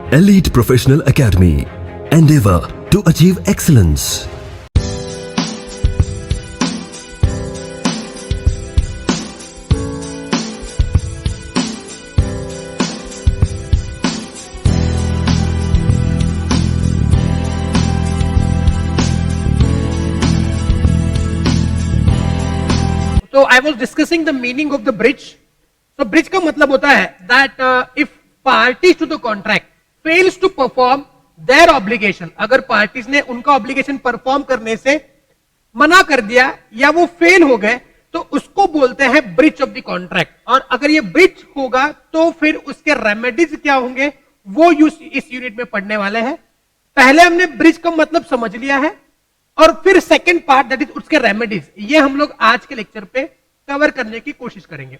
Elite Professional Academy. Endeavor to achieve excellence. So I was discussing the meaning of the bridge. So bridge का मतलब होता है that if parties to the contract fails to perform their obligation, अगर parties ने उनका obligation perform करने से मना कर दिया या वो फेल हो गए तो उसको बोलते हैं ब्रीच ऑफ द कॉन्ट्रैक्ट। और अगर ये ब्रीच होगा तो फिर उसके रेमेडीज क्या होंगे वो इस यूनिट में पढ़ने वाले हैं। पहले हमने ब्रिज का मतलब समझ लिया है और फिर सेकंड पार्ट दैट इज उसके रेमेडीज, ये हम लोग आज के लेक्चर पे कवर करने की कोशिश करेंगे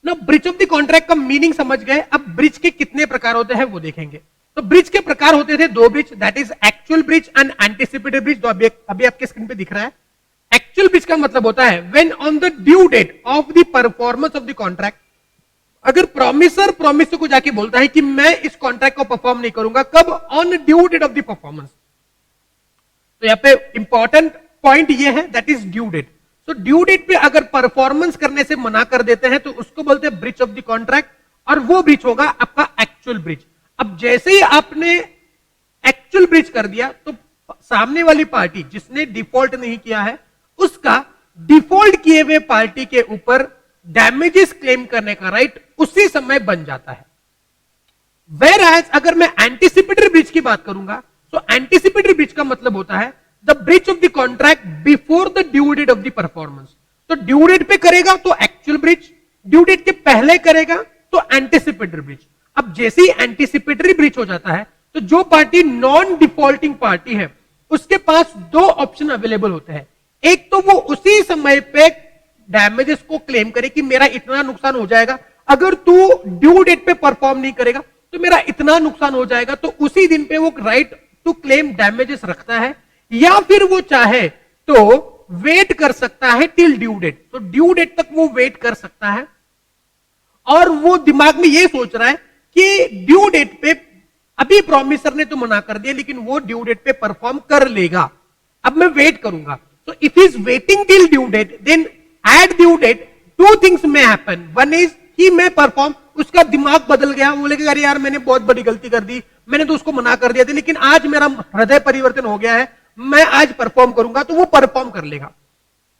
ना। ब्रिज ऑफ द कॉन्ट्रैक्ट का मीनिंग समझ गए, अब ब्रिज के कितने प्रकार होते हैं वो देखेंगे। तो ब्रिज के प्रकार होते थे दो bridge, that is actual bridge and anticipated bridge, जो अभी आपके स्क्रीन पे दिख रहा है। एक्चुअल ब्रिज का मतलब होता है when on the due date of the performance of the contract, अगर प्रॉमिसर प्रॉमिसर को जाके बोलता है कि मैं इस कॉन्ट्रैक्ट को परफॉर्म नहीं करूंगा, कब? On due date of the performance. तो यहां पे इंपॉर्टेंट पॉइंट ये है दैट इज ड्यू डेट। तो ड्यू डेट पे अगर परफॉर्मेंस करने से मना कर देते हैं तो उसको बोलते हैं ब्रीच ऑफ द कॉन्ट्रैक्ट, और वो ब्रीच होगा आपका एक्चुअल ब्रीच। अब जैसे ही आपने एक्चुअल ब्रीच कर दिया तो सामने वाली पार्टी जिसने डिफॉल्ट नहीं किया है उसका डिफॉल्ट किए हुए पार्टी के ऊपर डैमेजेस क्लेम करने का राइट उसी समय बन जाता है। वेयर एज अगर मैं एंटिसिपेटरी ब्रीच की बात करूंगा तो एंटिसिपेटरी ब्रीच का मतलब होता है the breach of the contract before the due date of the performance. तो ड्यू डेट पे करेगा तो एक्चुअल ब्रीच, ड्यू डेट के पहले करेगा तो एंटिसिपेटरी ब्रीच। अब जैसे ही एंटिसिपेटरी ब्रीच हो जाता है तो जो पार्टी नॉन डिफॉल्टिंग पार्टी है उसके पास दो ऑप्शन अवेलेबल होते हैं। एक तो वो उसी समय पे डैमेजेस को क्लेम करे कि मेरा इतना नुकसान हो जाएगा, अगर तू ड्यू डेट पे परफॉर्म नहीं करेगा तो मेरा इतना नुकसान हो जाएगा, तो उसी दिन पे वो राइट टू क्लेम डैमेजेस रखता है। या फिर वो चाहे तो वेट कर सकता है टिल ड्यू डेट, तो ड्यू डेट तक वो वेट कर सकता है और वो दिमाग में ये सोच रहा है कि ड्यू डेट पे अभी प्रॉमिसर ने तो मना कर दिया लेकिन वो ड्यू डेट पे परफॉर्म कर लेगा, अब मैं वेट करूंगा। So if he is waiting till due date, then at due date two things may happen. One is he may perform, उसका दिमाग बदल गया, वो बोलेगा यार मैंने बहुत बड़ी गलती कर दी, मैंने तो उसको मना कर दिया था लेकिन आज मेरा हृदय परिवर्तन हो गया है, मैं आज परफॉर्म करूंगा, तो वो परफॉर्म कर लेगा।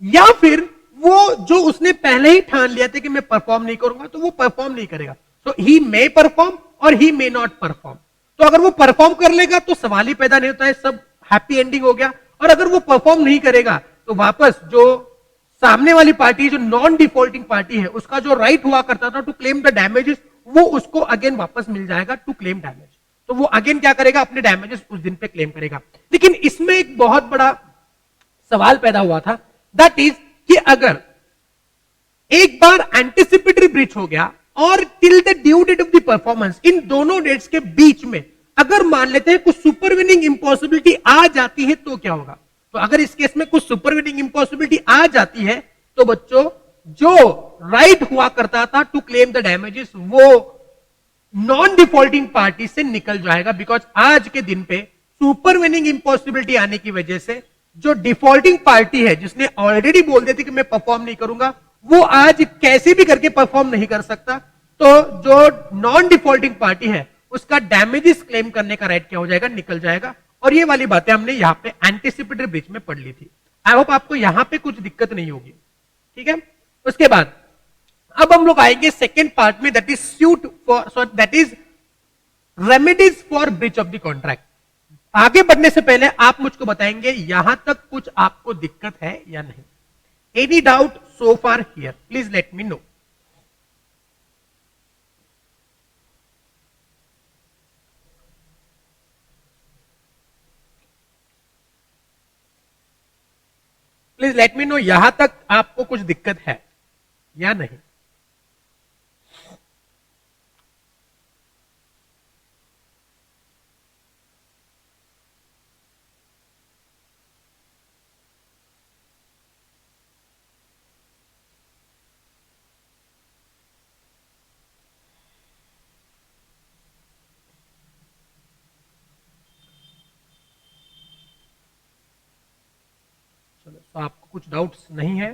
या फिर वो जो उसने पहले ही ठान लिया था कि मैं परफॉर्म नहीं करूंगा तो वो परफॉर्म नहीं करेगा। सो ही मे परफॉर्म और ही मे नॉट परफॉर्म। तो अगर वो परफॉर्म कर लेगा तो सवाल ही पैदा नहीं होता है, सब हैप्पी एंडिंग हो गया। और अगर वो परफॉर्म नहीं करेगा तो वापस जो सामने वाली पार्टी जो नॉन डिफॉल्टिंग पार्टी है उसका जो राइट हुआ करता था टू क्लेम द डैमेजेस, वो उसको अगेन वापस मिल जाएगा टू क्लेम डैमेज। तो वो अगेन क्या करेगा, अपने डैमेजेस उस दिन पे क्लेम करेगा। लेकिन इसमें एक बहुत बड़ा सवाल पैदा हुआ था, दैट इज कि अगर एक बार एंटिसिपेटरी ब्रीच हो गया और till the due date of the performance, इन दोनों डेट्स के बीच में अगर मान लेते हैं कुछ सुपरविनिंग इंपॉसिबिलिटी आ जाती है तो क्या होगा? तो अगर इस केस में कुछ सुपरविनिंग इंपॉसिबिलिटी आ जाती है तो बच्चों जो राइट हुआ करता था टू क्लेम द डैमेजेस वो नॉन डिफॉल्टिंग पार्टी से निकल जाएगा, बिकॉज आज के दिन पे सुपरविनिंग इंपॉसिबिलिटी आने की वजह से जो डिफॉल्टिंग पार्टी है जिसने ऑलरेडी बोल दिया था कि मैं परफॉर्म नहीं करूंगा, वो आज कैसे भी करके परफॉर्म नहीं कर सकता। तो जो नॉन डिफॉल्टिंग पार्टी है उसका डैमेजेस क्लेम करने का राइट क्या हो जाएगा, निकल जाएगा। और ये वाली बातें हमने यहां पे एंटिसिपेटरी ब्रीच में पढ़ ली थी। आई होप आपको यहां पे कुछ दिक्कत नहीं होगी, ठीक है। उसके बाद अब हम लोग आएंगे सेकेंड पार्ट में, that is suit for, that is remedies for breach of the contract. आगे बढ़ने से पहले आप मुझको बताएंगे यहां तक कुछ आपको दिक्कत है या नहीं। Any doubt so far here, please let me no. Please let me no यहां तक आपको कुछ दिक्कत है या नहीं। तो आपको कुछ डाउट्स नहीं है?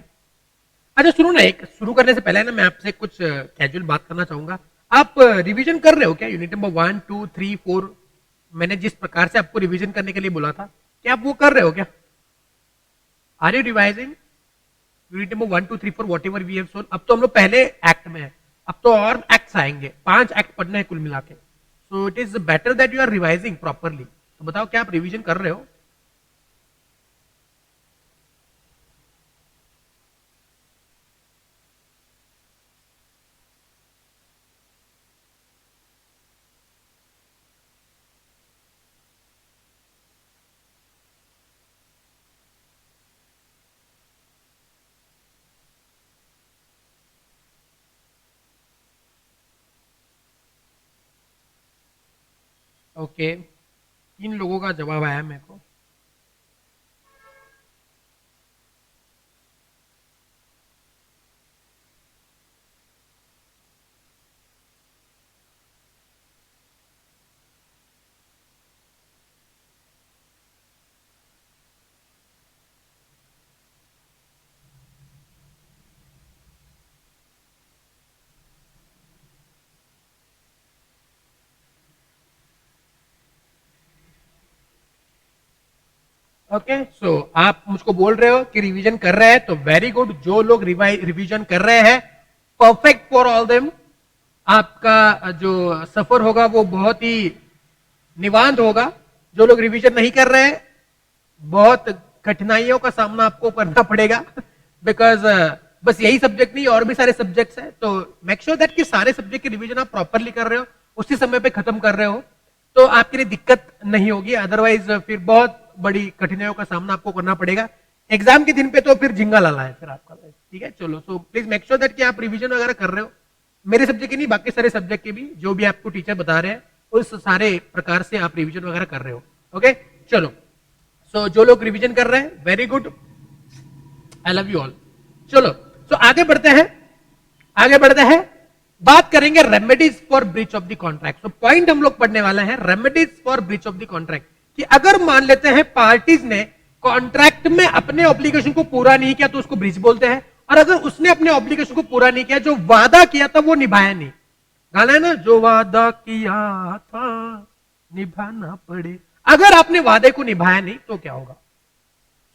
अच्छा सुनो ना, एक शुरू करने से पहले ना मैं आपसे कुछ कैजुअल बात करना चाहूंगा। आप रिवीजन कर रहे हो क्या? यूनिट नंबर 1 2 3 4 मैंने जिस प्रकार से आपको रिवीजन करने के लिए बोला था, क्या आप वो कर रहे हो क्या? Are you revising unit number 1 2 3 4 whatever we have shown? अब तो हम लोग पहले एक्ट में है, अब तो और एक्ट्स आएंगे, 5 एक्ट पढ़ने हैं कुल मिला के। So it is better that you are revising properly. तो बताओ क्या आप रिवीजन कर रहे हो? ओके, 3 लोगों का जवाब आया मेरे को। ओके, सो आप मुझको बोल रहे हो कि रिवीजन कर रहे हैं, तो वेरी गुड। जो लोग रिवीजन कर रहे हैं, परफेक्ट फॉर ऑल देम। आपका जो सफर होगा वो बहुत ही निवांत होगा। जो लोग रिवीजन नहीं कर रहे हैं, बहुत कठिनाइयों का सामना आपको करना पड़ेगा बिकॉज बस यही सब्जेक्ट नहीं, और भी सारे सब्जेक्ट्स हैं। तो मेक श्योर दैट कि सारे सब्जेक्ट की रिवीजन आप प्रॉपरली कर रहे हो, उसी समय पे खत्म कर रहे हो, तो आपके लिए दिक्कत नहीं होगी। अदरवाइज फिर बहुत बड़ी कठिनाइयों का सामना आपको करना पड़ेगा एग्जाम के दिन पे, तो फिर झिंगा लाला है फिर आपका। ठीक है, चलो, so please make sure that कि आप रिवीजन वगैरह कर रहे हो, मेरे सब्जेक्ट के नहीं, बाकी सारे सब्जेक्ट के भी, जो भी आपको टीचर बता रहे हैं उस सारे प्रकार से आप रिवीजन वगैरह कर रहे हो। ओके, चलो, सो जो लोग रिवीजन कर रहे हैं, very good, I love you all. चलो, सो आगे बढ़ते हैं, आगे बढ़ते हैं, बात करेंगे remedies for breach of the contract. तो पॉइंट हम लोग पढ़ने वाले हैं remedies for breach of the contract, कि अगर मान लेते हैं पार्टीज ने कॉन्ट्रैक्ट में अपने ऑब्लिगेशन को पूरा नहीं किया तो उसको ब्रीच बोलते हैं, और अगर उसने अपने ऑब्लिगेशन को पूरा नहीं किया, जो वादा किया था वो निभाया नहीं, गाना है ना, जो वादा किया था निभाना पड़े, अगर आपने वादे को निभाया नहीं तो क्या होगा?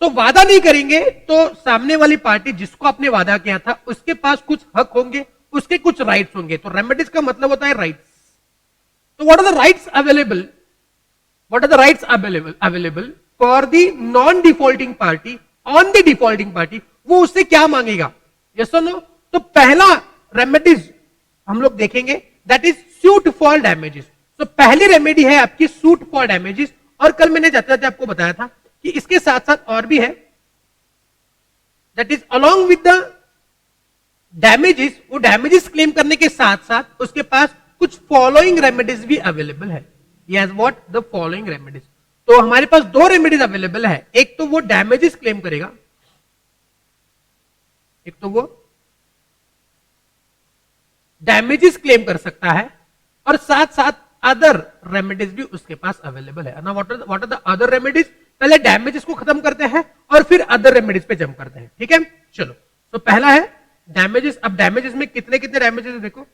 तो वादा नहीं करेंगे तो सामने वाली पार्टी जिसको आपने वादा किया था उसके पास कुछ हक होंगे, उसके कुछ राइट्स होंगे। तो रेमेडीज का मतलब होता है राइट्स। तो what are the rights available? What are the rights available for the non-defaulting party on the defaulting party? वो उससे क्या मांगेगा? Yes or no? तो पहला रेमेडीज हम लोग देखेंगे, that is suit for damages. तो पहली रेमेडी है आपकी suit for damages, और कल मैंने जाते जाते आपको बताया था कि इसके साथ साथ और भी है, that is along with the damages, वो damages क्लेम करने के साथ साथ उसके पास कुछ फॉलोइंग रेमेडीज भी अवेलेबल है। Yes, what the following remedies? तो हमारे पास 2 रेमेडीज अवेलेबल है, एक तो वो डैमेजेस क्लेम करेगा, एक तो वो डैमेजेस क्लेम कर सकता है, और साथ साथ अदर रेमेडीज भी उसके पास अवेलेबल है ना। What are the other remedies? पहले डैमेजेस को खत्म करते हैं और फिर अदर रेमेडीज पे जंप करते हैं। ठीक है, चलो, तो पहला है डैमेजेस। अब डैमेजेस में कितने कितने डैमेजेस देखो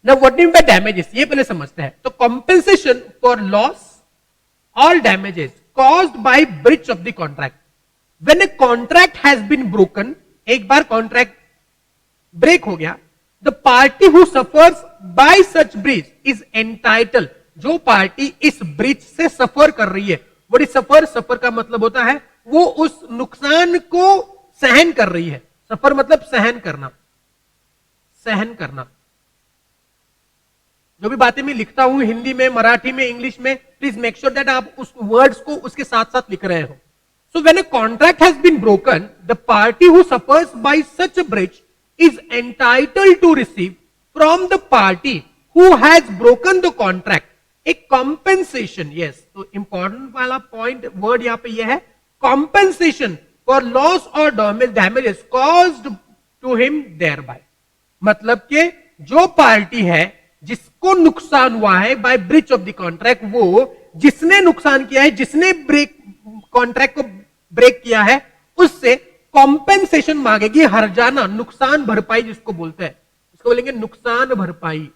ना, व्हाट मीन बाय डैमेजेस ये पहले समझते हैं। तो कॉम्पेंसेशन फॉर लॉस और damages caused by breach of the contract. When a contract has been broken, एक बार कॉन्ट्रैक्ट ब्रेक हो गया, the party who suffers by such breach is entitle, जो पार्टी इस ब्रीच से सफर कर रही है, बड़ी सफर, सफर का मतलब होता है वो उस नुकसान को सहन कर रही है। सफर मतलब सहन करना, सहन करना। जो भी बातें मैं लिखता हूं हिंदी में, मराठी में, इंग्लिश में, प्लीज मेक श्योर दैट आप उस वर्ड्स को उसके साथ साथ लिख रहे हो। So when a contract has been broken, the party who suffers by such a breach is entitled to receive from the party who has broken the contract a compensation. Yes, तो important वाला point word यहां पे यह है, compensation for loss और damages caused to him thereby. मतलब कि जो पार्टी है जिसको नुकसान हुआ है by breach of the contract, वो जिसने नुकसान किया है, जिसने ब्रेक कॉन्ट्रैक्ट को ब्रेक किया है उससे कॉम्पेंसेशन मांगेगी, हर्जाना, नुकसान भरपाई जिसको बोलते हैं, इसको बोलेंगे नुकसान भरपाई।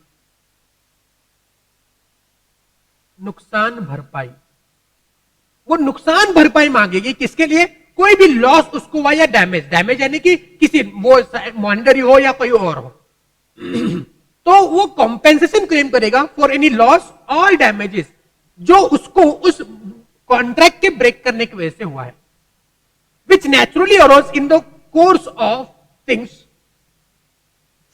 नुकसान भरपाई, वो नुकसान भरपाई मांगेगी किसके लिए? कोई भी लॉस उसको हुआ या डैमेज, डैमेज यानी कि किसी वो मॉनिटरी हो या कोई और हो तो वो कॉम्पेंसेशन क्लेम करेगा फॉर एनी लॉस और डैमेजेस जो उसको उस कॉन्ट्रैक्ट के ब्रेक करने की वजह से हुआ है, which naturally arose in the course of things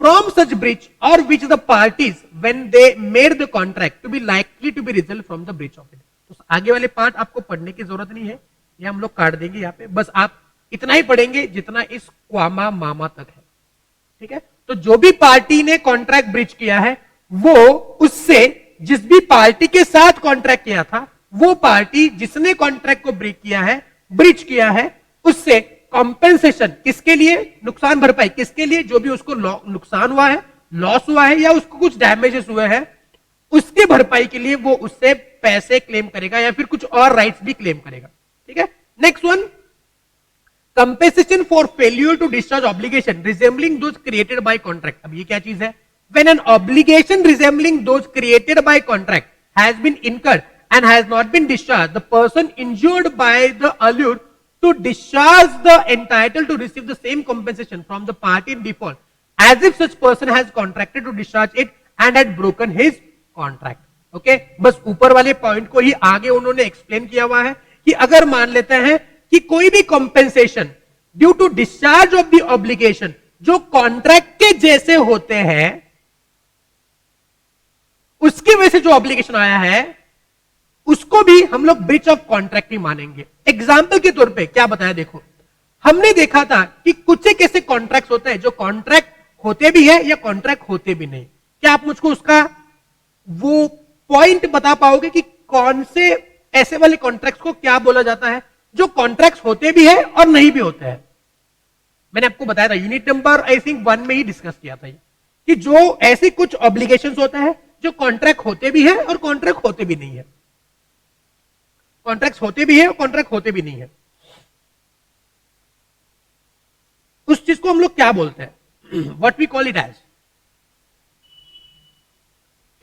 from such breach or which the parties when they made the contract to be likely to be result from the breach of it। तो आगे वाले part आपको पढ़ने की जरूरत नहीं है, ये हम लोग काट देंगे यहाँ पे, बस आप इतना ही पढ़ेंगे जितना इस क्वामा मामा तक है, ठीक है। तो जो भी पार्टी ने कॉन्ट्रैक्ट ब्रीच किया है वो उससे, जिस भी पार्टी के साथ कॉन्ट्रैक्ट किया था वो पार्टी जिसने कॉन्ट्रैक्ट को ब्रेक किया है, ब्रीच किया है, उससे कॉम्पेंसेशन किसके लिए? नुकसान भरपाई किसके लिए? जो भी उसको नुकसान हुआ है, लॉस हुआ है या उसको कुछ डैमेजेस हुए हैं, उसके भरपाई के लिए वो उससे पैसे क्लेम करेगा या फिर कुछ और राइट्स भी क्लेम करेगा, ठीक है। Next one, compensation for failure to discharge obligation resembling those created by contract. अब ये क्या चीज है? When an obligation resembling those created by contract has been incurred and has not been discharged, the person injured by the allure to discharge the entitled to receive the same compensation from the party in default as if such person has contracted to discharge it and had broken his contract। okay? बस ऊपर वाले point को ही आगे उन्होंने explain किया हुआ है कि अगर मान लेते हैं कि कोई भी compensation due to discharge of the obligation जो कॉन्ट्रैक्ट के जैसे होते हैं, उसकी वजह से जो ऑब्लिगेशन आया है उसको भी हम लोग ब्रीच ऑफ कॉन्ट्रैक्ट ही मानेंगे। एग्जाम्पल के तौर पे क्या बताया, देखो हमने देखा था कि कुछ एक ऐसे कॉन्ट्रैक्ट होते हैं जो कॉन्ट्रैक्ट होते भी है या कॉन्ट्रैक्ट होते भी नहीं। क्या आप मुझको उसका वो पॉइंट बता पाओगे कि कौन से ऐसे वाले कॉन्ट्रैक्ट को क्या बोला जाता है जो कॉन्ट्रैक्ट होते भी है और नहीं भी होते हैं? मैंने आपको बताया था यूनिट नंबर आई थिंक 1 में ही डिस्कस किया था कि जो ऐसे कुछ ऑब्लिगेशंस होते हैं जो कॉन्ट्रैक्ट होते भी है और कॉन्ट्रैक्ट होते भी नहीं है, कॉन्ट्रैक्ट होते भी है और कॉन्ट्रैक्ट होते भी नहीं है, उस चीज को हम लोग क्या बोलते हैं? What we call it as.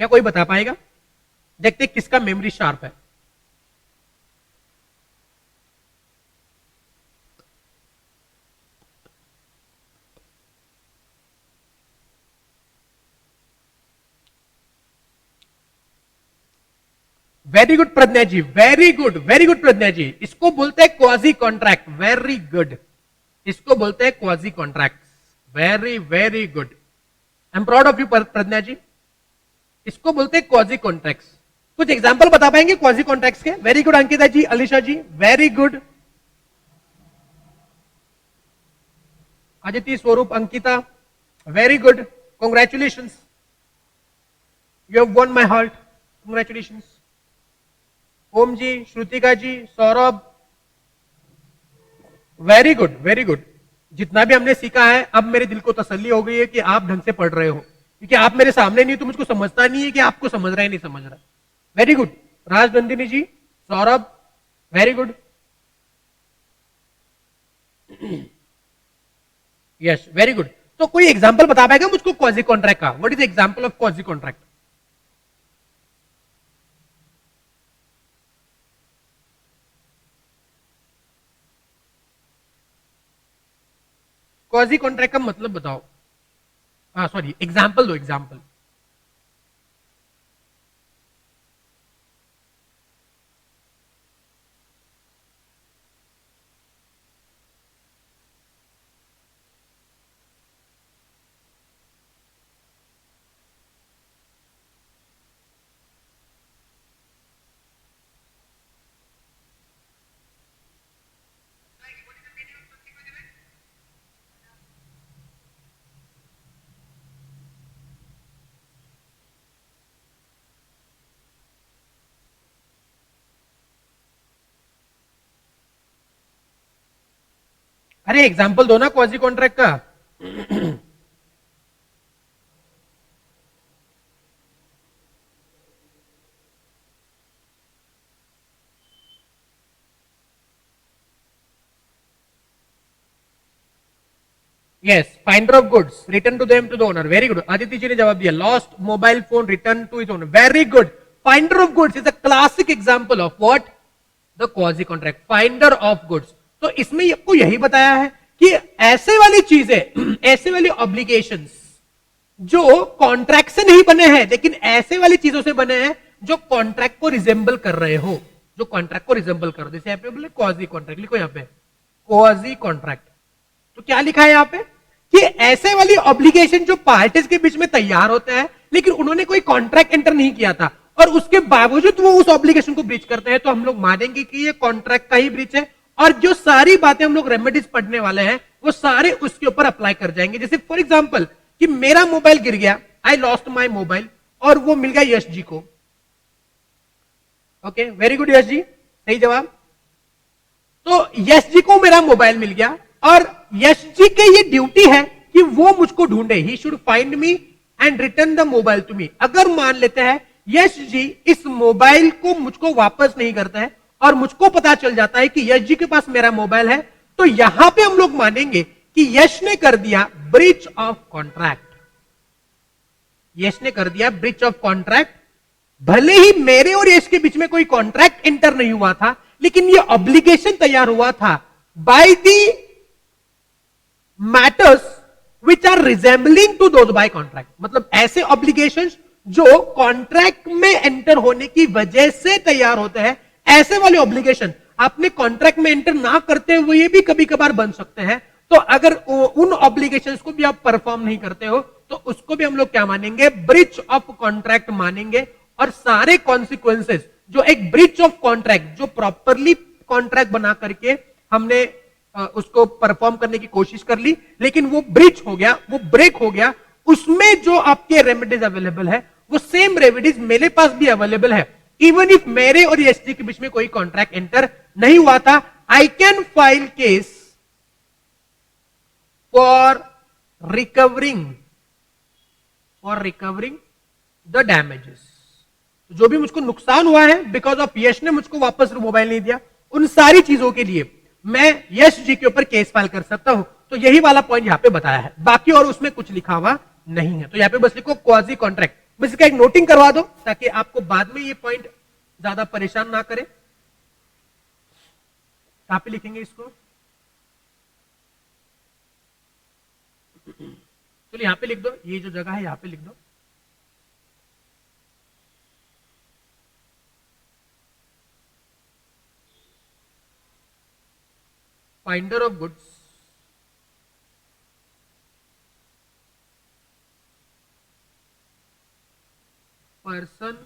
क्या कोई बता पाएगा? देखते किसका मेमोरी शार्प है। Very good Pragya ji, very good Pragya ji. इसको बोलते हैं क्वाजी कॉन्ट्रैक्ट। वेरी गुड, इसको बोलते हैं quasi contract. Very very good, I am proud of you Pragya ji. इसको बोलते हैं क्वाजी कॉन्ट्रैक्ट्स। कुछ एग्जांपल बता पाएंगे क्वाजी कॉन्ट्रैक्ट्स के? Very good Ankita ji, Alisha ji, very good. Aditi, Swaroop, Ankita, very good, congratulations, you have won my heart, congratulations. Om ji, Shrutika ji, Saurabh, very good very good. जितना भी हमने सीखा है अब मेरे दिल को तसल्ली हो गई है कि आप ढंग से पढ़ रहे हो, क्योंकि आप मेरे सामने नहीं तो मुझको समझता नहीं है कि आपको समझ रहा है नहीं समझ रहा। Very good Rajnandini ji, Saurabh, very good. Yes, very good. तो कोई एग्जांपल बता पाएगा मुझको क्वाजी कॉन्ट्रैक्ट का? What is example of quasi contract? Quasi contract का मतलब बताओ। हाँ सॉरी, एग्जाम्पल दो, एग्जाम्पल। अरे एग्जाम्पल दो ना क्वाजी कॉन्ट्रैक्ट का। Yes, finder of goods return to them to the owner. Very good. Aditya ji ने जवाब दिया. Lost mobile phone return to his owner. Very good. Finder of goods is a classic example of what? The quasi contract. Finder of goods. तो इसमें आपको यही बताया है कि ऐसे वाली चीजें, ऐसे वाली ऑब्लिगेशंस जो कॉन्ट्रैक्ट से नहीं बने हैं, लेकिन ऐसे वाली चीजों से बने हैं जो कॉन्ट्रैक्ट को रिजेंबल कर रहे हो, जो कॉन्ट्रैक्ट को रिजेंबल कर रहे हो. जैसे यहाँ पे बोले क्वाजी कॉन्ट्रैक्ट, लिखो यहाँ पे क्वाजी कॉन्ट्रैक्ट. तो क्या लिखा है यहाँ पे कि ऐसे वाली ऑब्लिगेशन जो पार्टीज के बीच में तैयार होता है, लेकिन उन्होंने कोई कॉन्ट्रैक्ट एंटर नहीं किया था और उसके बावजूद वो उस ऑब्लिगेशन को ब्रीच करते हैं, तो हम लोग मानेंगे कि ये कॉन्ट्रैक्ट का ही ब्रीच है. और जो सारी बातें हम लोग रेमेडीज पढ़ने वाले हैं वो सारे उसके ऊपर अप्लाई कर जाएंगे. जैसे फॉर एग्जाम्पल कि मेरा मोबाइल गिर गया, आई लॉस्ट माई मोबाइल, और वो मिल गया यश जी को. Okay, very good Yash ji, सही जवाब. तो यश जी को मेरा मोबाइल मिल गया और यश जी के ये ड्यूटी है कि वो मुझको ढूंढे. He should find me and return the mobile to me. अगर मान लेते हैं यश जी इस मोबाइल को मुझको वापस नहीं करता है और मुझको पता चल जाता है कि यश जी के पास मेरा मोबाइल है, तो यहां पे हम लोग मानेंगे कि यश ने कर दिया ब्रीच ऑफ कॉन्ट्रैक्ट. यश ने कर दिया ब्रीच ऑफ कॉन्ट्रैक्ट. भले ही मेरे और यश के बीच में कोई कॉन्ट्रैक्ट एंटर नहीं हुआ था, लेकिन ये ऑब्लिगेशन तैयार हुआ था by the matters which are resembling to those by contract. मतलब ऐसे ऑब्लिगेशंस जो कॉन्ट्रैक्ट में एंटर होने की वजह से तैयार होते हैं, ऐसे वाले ऑब्लिगेशन आपने कॉन्ट्रैक्ट में एंटर ना करते हुए भी कभी कभार बन सकते हैं. तो अगर उन ऑब्लिगेशंस को भी आप परफॉर्म नहीं करते हो तो उसको भी हम लोग क्या मानेंगे? ब्रीच ऑफ कॉन्ट्रैक्ट मानेंगे. और सारे कॉन्सिक्वेंसेस जो एक ब्रीच ऑफ कॉन्ट्रैक्ट, जो प्रॉपरली कॉन्ट्रैक्ट बना करके हमने उसको परफॉर्म करने की कोशिश कर ली, लेकिन वो ब्रीच हो गया, वो ब्रेक हो गया, उसमें जो आपके रेमेडीज अवेलेबल है वो सेम रेमेडीज मेरे पास भी अवेलेबल है. इवन इफ मेरे और एसटी के बीच में कोई कॉन्ट्रैक्ट एंटर नहीं हुआ था, I can file case for recovering the damages. जो भी मुझको नुकसान हुआ है बिकॉज ऑफ यश ने मुझको वापस मोबाइल नहीं दिया, उन सारी चीजों के लिए मैं यश जी के ऊपर केस फाइल कर सकता हूं. तो यही वाला पॉइंट यहां पे बताया है, बाकी और उसमें कुछ लिखा हुआ नहीं है. तो यहां पे बस लिखो क्वाजी कॉन्ट्रैक्ट. बस इसका एक नोटिंग करवा दो ताकि आपको बाद में ये पॉइंट ज्यादा परेशान ना करे. कहां पे लिखेंगे इसको? चलिए यहां पे लिख दो, ये जो जगह है यहां पे लिख दो. Finder of goods person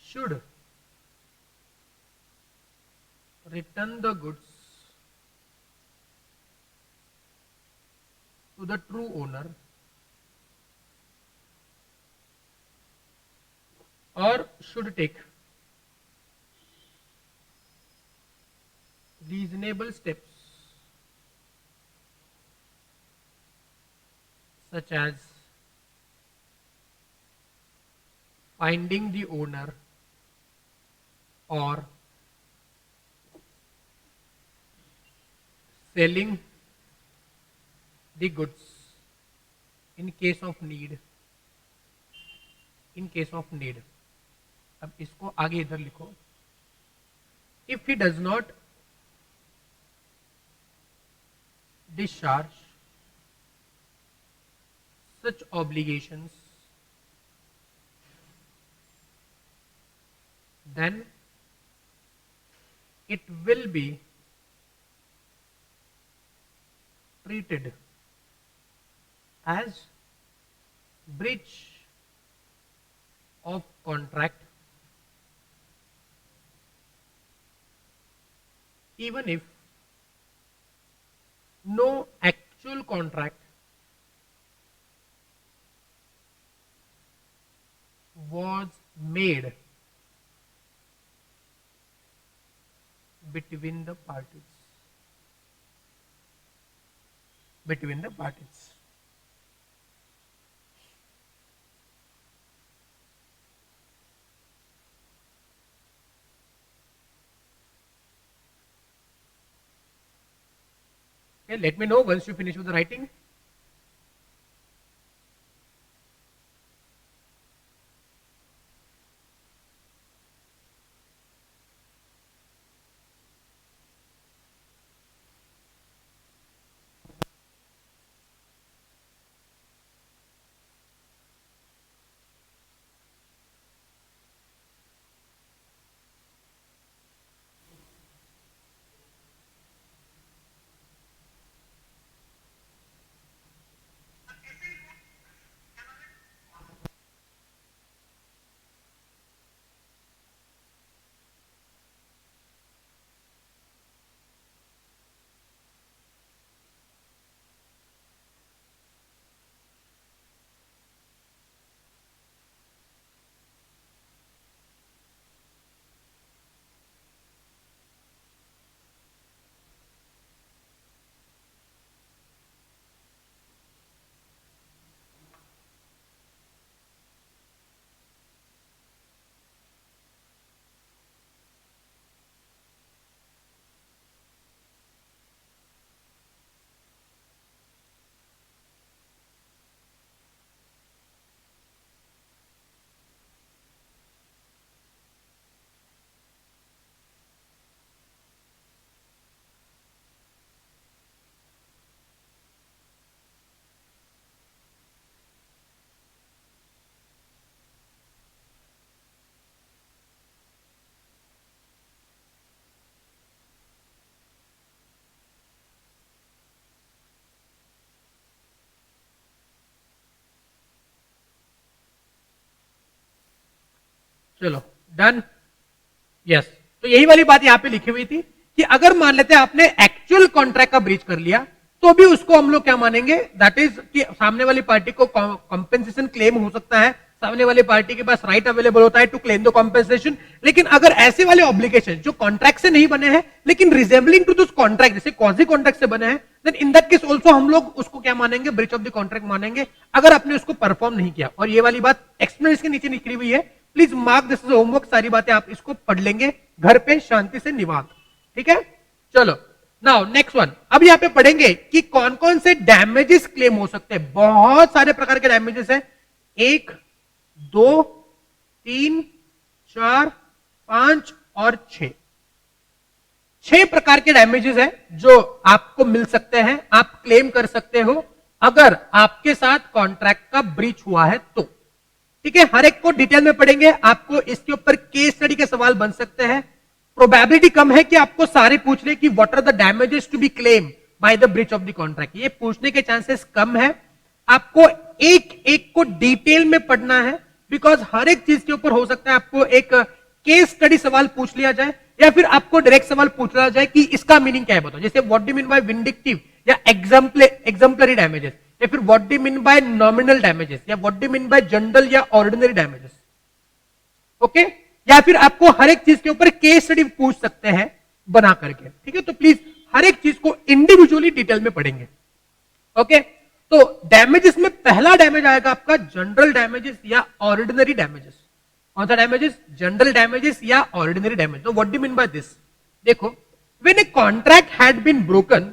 should return the goods to the true owner or should take reasonable steps such as finding the owner or selling the goods in case of need. In case of need. अब इसको आगे इधर लिखो. If he does not discharge such obligations, then it will be treated as breach of contract, even if no actual contract was made between the parties. Between the parties. Okay, let me know once you finish with the writing. चलो done. Yes, तो यही वाली बात यहां पे लिखी हुई थी कि अगर मान लेते हैं आपने एक्चुअल कॉन्ट्रैक्ट का ब्रीच कर लिया तो भी उसको हम लोग क्या मानेंगे, दैट इज कि सामने वाली पार्टी को कॉम्पेंसेशन क्लेम हो सकता है, सामने वाली पार्टी के पास राइट अवेलेबल होता है टू क्लेम द कॉम्पेंसेशन. लेकिन अगर ऐसे वाले ऑब्लिगेशन जो कॉन्ट्रैक्ट से नहीं बने हैं लेकिन रिजेंबलिंग टू दिस कॉन्ट्रैक्ट, जैसे क्वाजी कॉन्ट्रैक्ट से बने हैं, then in that case also हम लोग उसको क्या मानेंगे, ब्रीच ऑफ द कॉन्ट्रैक्ट मानेंगे, अगर आपने उसको परफॉर्म नहीं किया. और ये वाली बात एक्सप्लेनेशन के नीचे निकली हुई है, please mark this is homework. सारी बातें आप इसको पढ़ लेंगे घर पे शांति से निवात. ठीक है, चलो नाउ नेक्स्ट वन. अब यहां पे पढ़ेंगे कि कौन कौन से डैमेजेस क्लेम हो सकते हैं. बहुत सारे प्रकार के डैमेजेस हैं, 1 2 3 4 5 और 6. 6 प्रकार के डैमेजेस हैं जो आपको मिल सकते हैं, आप क्लेम कर सकते हो अगर आपके साथ कॉन्ट्रैक्ट का ब्रीच हुआ है तो. ठीक है, हर एक को डिटेल में पढ़ेंगे. आपको इसके ऊपर केस स्टडी के सवाल बन सकते हैं. प्रोबेबिलिटी कम है कि आपको सारे पूछ ले कि what are the damages to be claim by the breach of the contract. ये पूछने के चांसेस कम है. आपको एक एक को डिटेल में पढ़ना है, बिकॉज हर एक चीज के ऊपर हो सकता है आपको एक केस स्टडी सवाल पूछ लिया जाए या फिर आपको डायरेक्ट सवाल पूछ लिया जाए कि इसका मीनिंग क्या है बताओ. जैसे what do mean by vindictive या एग्जाम्पलरी डैमेजेस, या फिर what do mean by nominal damages, या what do mean by general या ऑर्डिनरी डैमेजेस. ओके, या फिर आपको हर एक चीज के ऊपर केस स्टडी पूछ सकते हैं बना करके. ठीक है, तो प्लीज हर एक चीज को इंडिविजुअली डिटेल में पढ़ेंगे. ओके, तो डैमेजेस में पहला डैमेज आएगा आपका जनरल डैमेजेस या ऑर्डिनरी डैमेजेस. कौन सा डैमेजेस, जनरल डैमेजेस या ऑर्डिनरी डैमेज. तो what do mean by this, देखो, when a contract had been broken,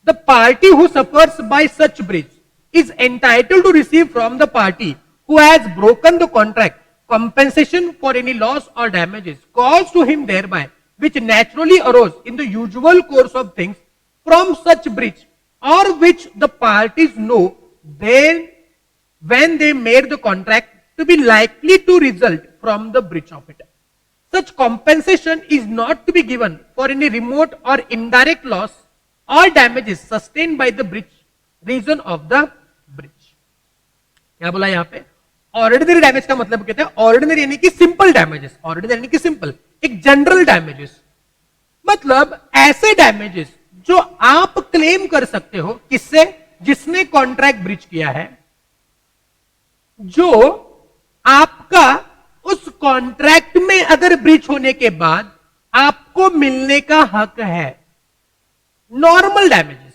the party who suffers by such breach is entitled to receive from the party who has broken the contract compensation for any loss or damages caused to him thereby, which naturally arose in the usual course of things from such breach, or which the parties know then when they made the contract to be likely to result from the breach of it. Such compensation is not to be given for any remote or indirect loss or damages sustained by the breach reason of the breach. क्या बोला यहां पे, ordinary damage का मतलब कहते हैं ordinary यानी कि सिंपल डैमेजेस, ऑर्डिनरी यानी कि सिंपल. एक जनरल डैमेजेस मतलब ऐसे डैमेजेस जो आप क्लेम कर सकते हो किससे, जिसने कॉन्ट्रैक्ट ब्रीच किया है, जो आपका उस कॉन्ट्रैक्ट में अगर ब्रीच होने के बाद आपको मिलने का हक है. Normal damages.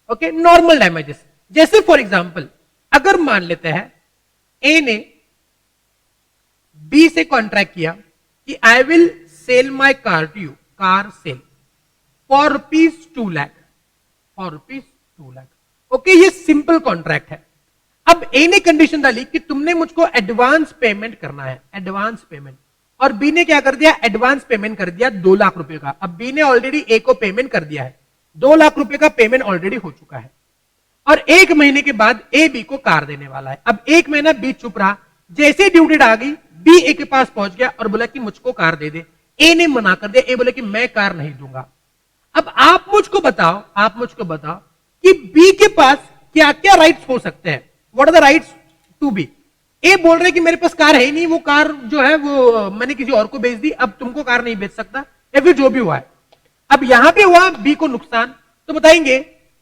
Okay, normal damages जैसे फॉर एग्जांपल अगर मान लेते हैं ए ने बी से कॉन्ट्रैक्ट किया कि I will sell my car to you, car sell for rupees 2 lakh. For ₹2 lakh. Okay, ये सिंपल कॉन्ट्रैक्ट है। अब ए ने कंडीशन डाली कि तुमने मुझको एडवांस पेमेंट करना है, एडवांस पेमेंट, और बी ने क्या कर दिया, एडवांस पेमेंट कर दिया 2 लाख रुपए का। अब बी ने ऑलरेडी ए को पेमेंट कर दिया है, 2 लाख रुपए का पेमेंट ऑलरेडी हो चुका है, और 1 महीने के बाद ए बी को कार देने वाला है। अब 1 महीना बी चुप रहा, जैसे ड्यू डेट आ गई बी ए के पास पहुंच गया और बोला कि मुझको कार दे दे। ए ने मना कर दिया, ए बोले कि मैं कार नहीं दूंगा। अब आप मुझको बताओ कि बी के पास क्या क्या राइट्स हो सकते हैं, what are the rights to be. A बोल रहे कि मेरे पास कार है ही नहीं, वो कार जो है वो मैंने किसी और को बेच दी, अब तुमको कार नहीं बेच सकता, या फिर जो भी हुआ है। अब यहां पे हुआ बी को नुकसान, तो बताएंगे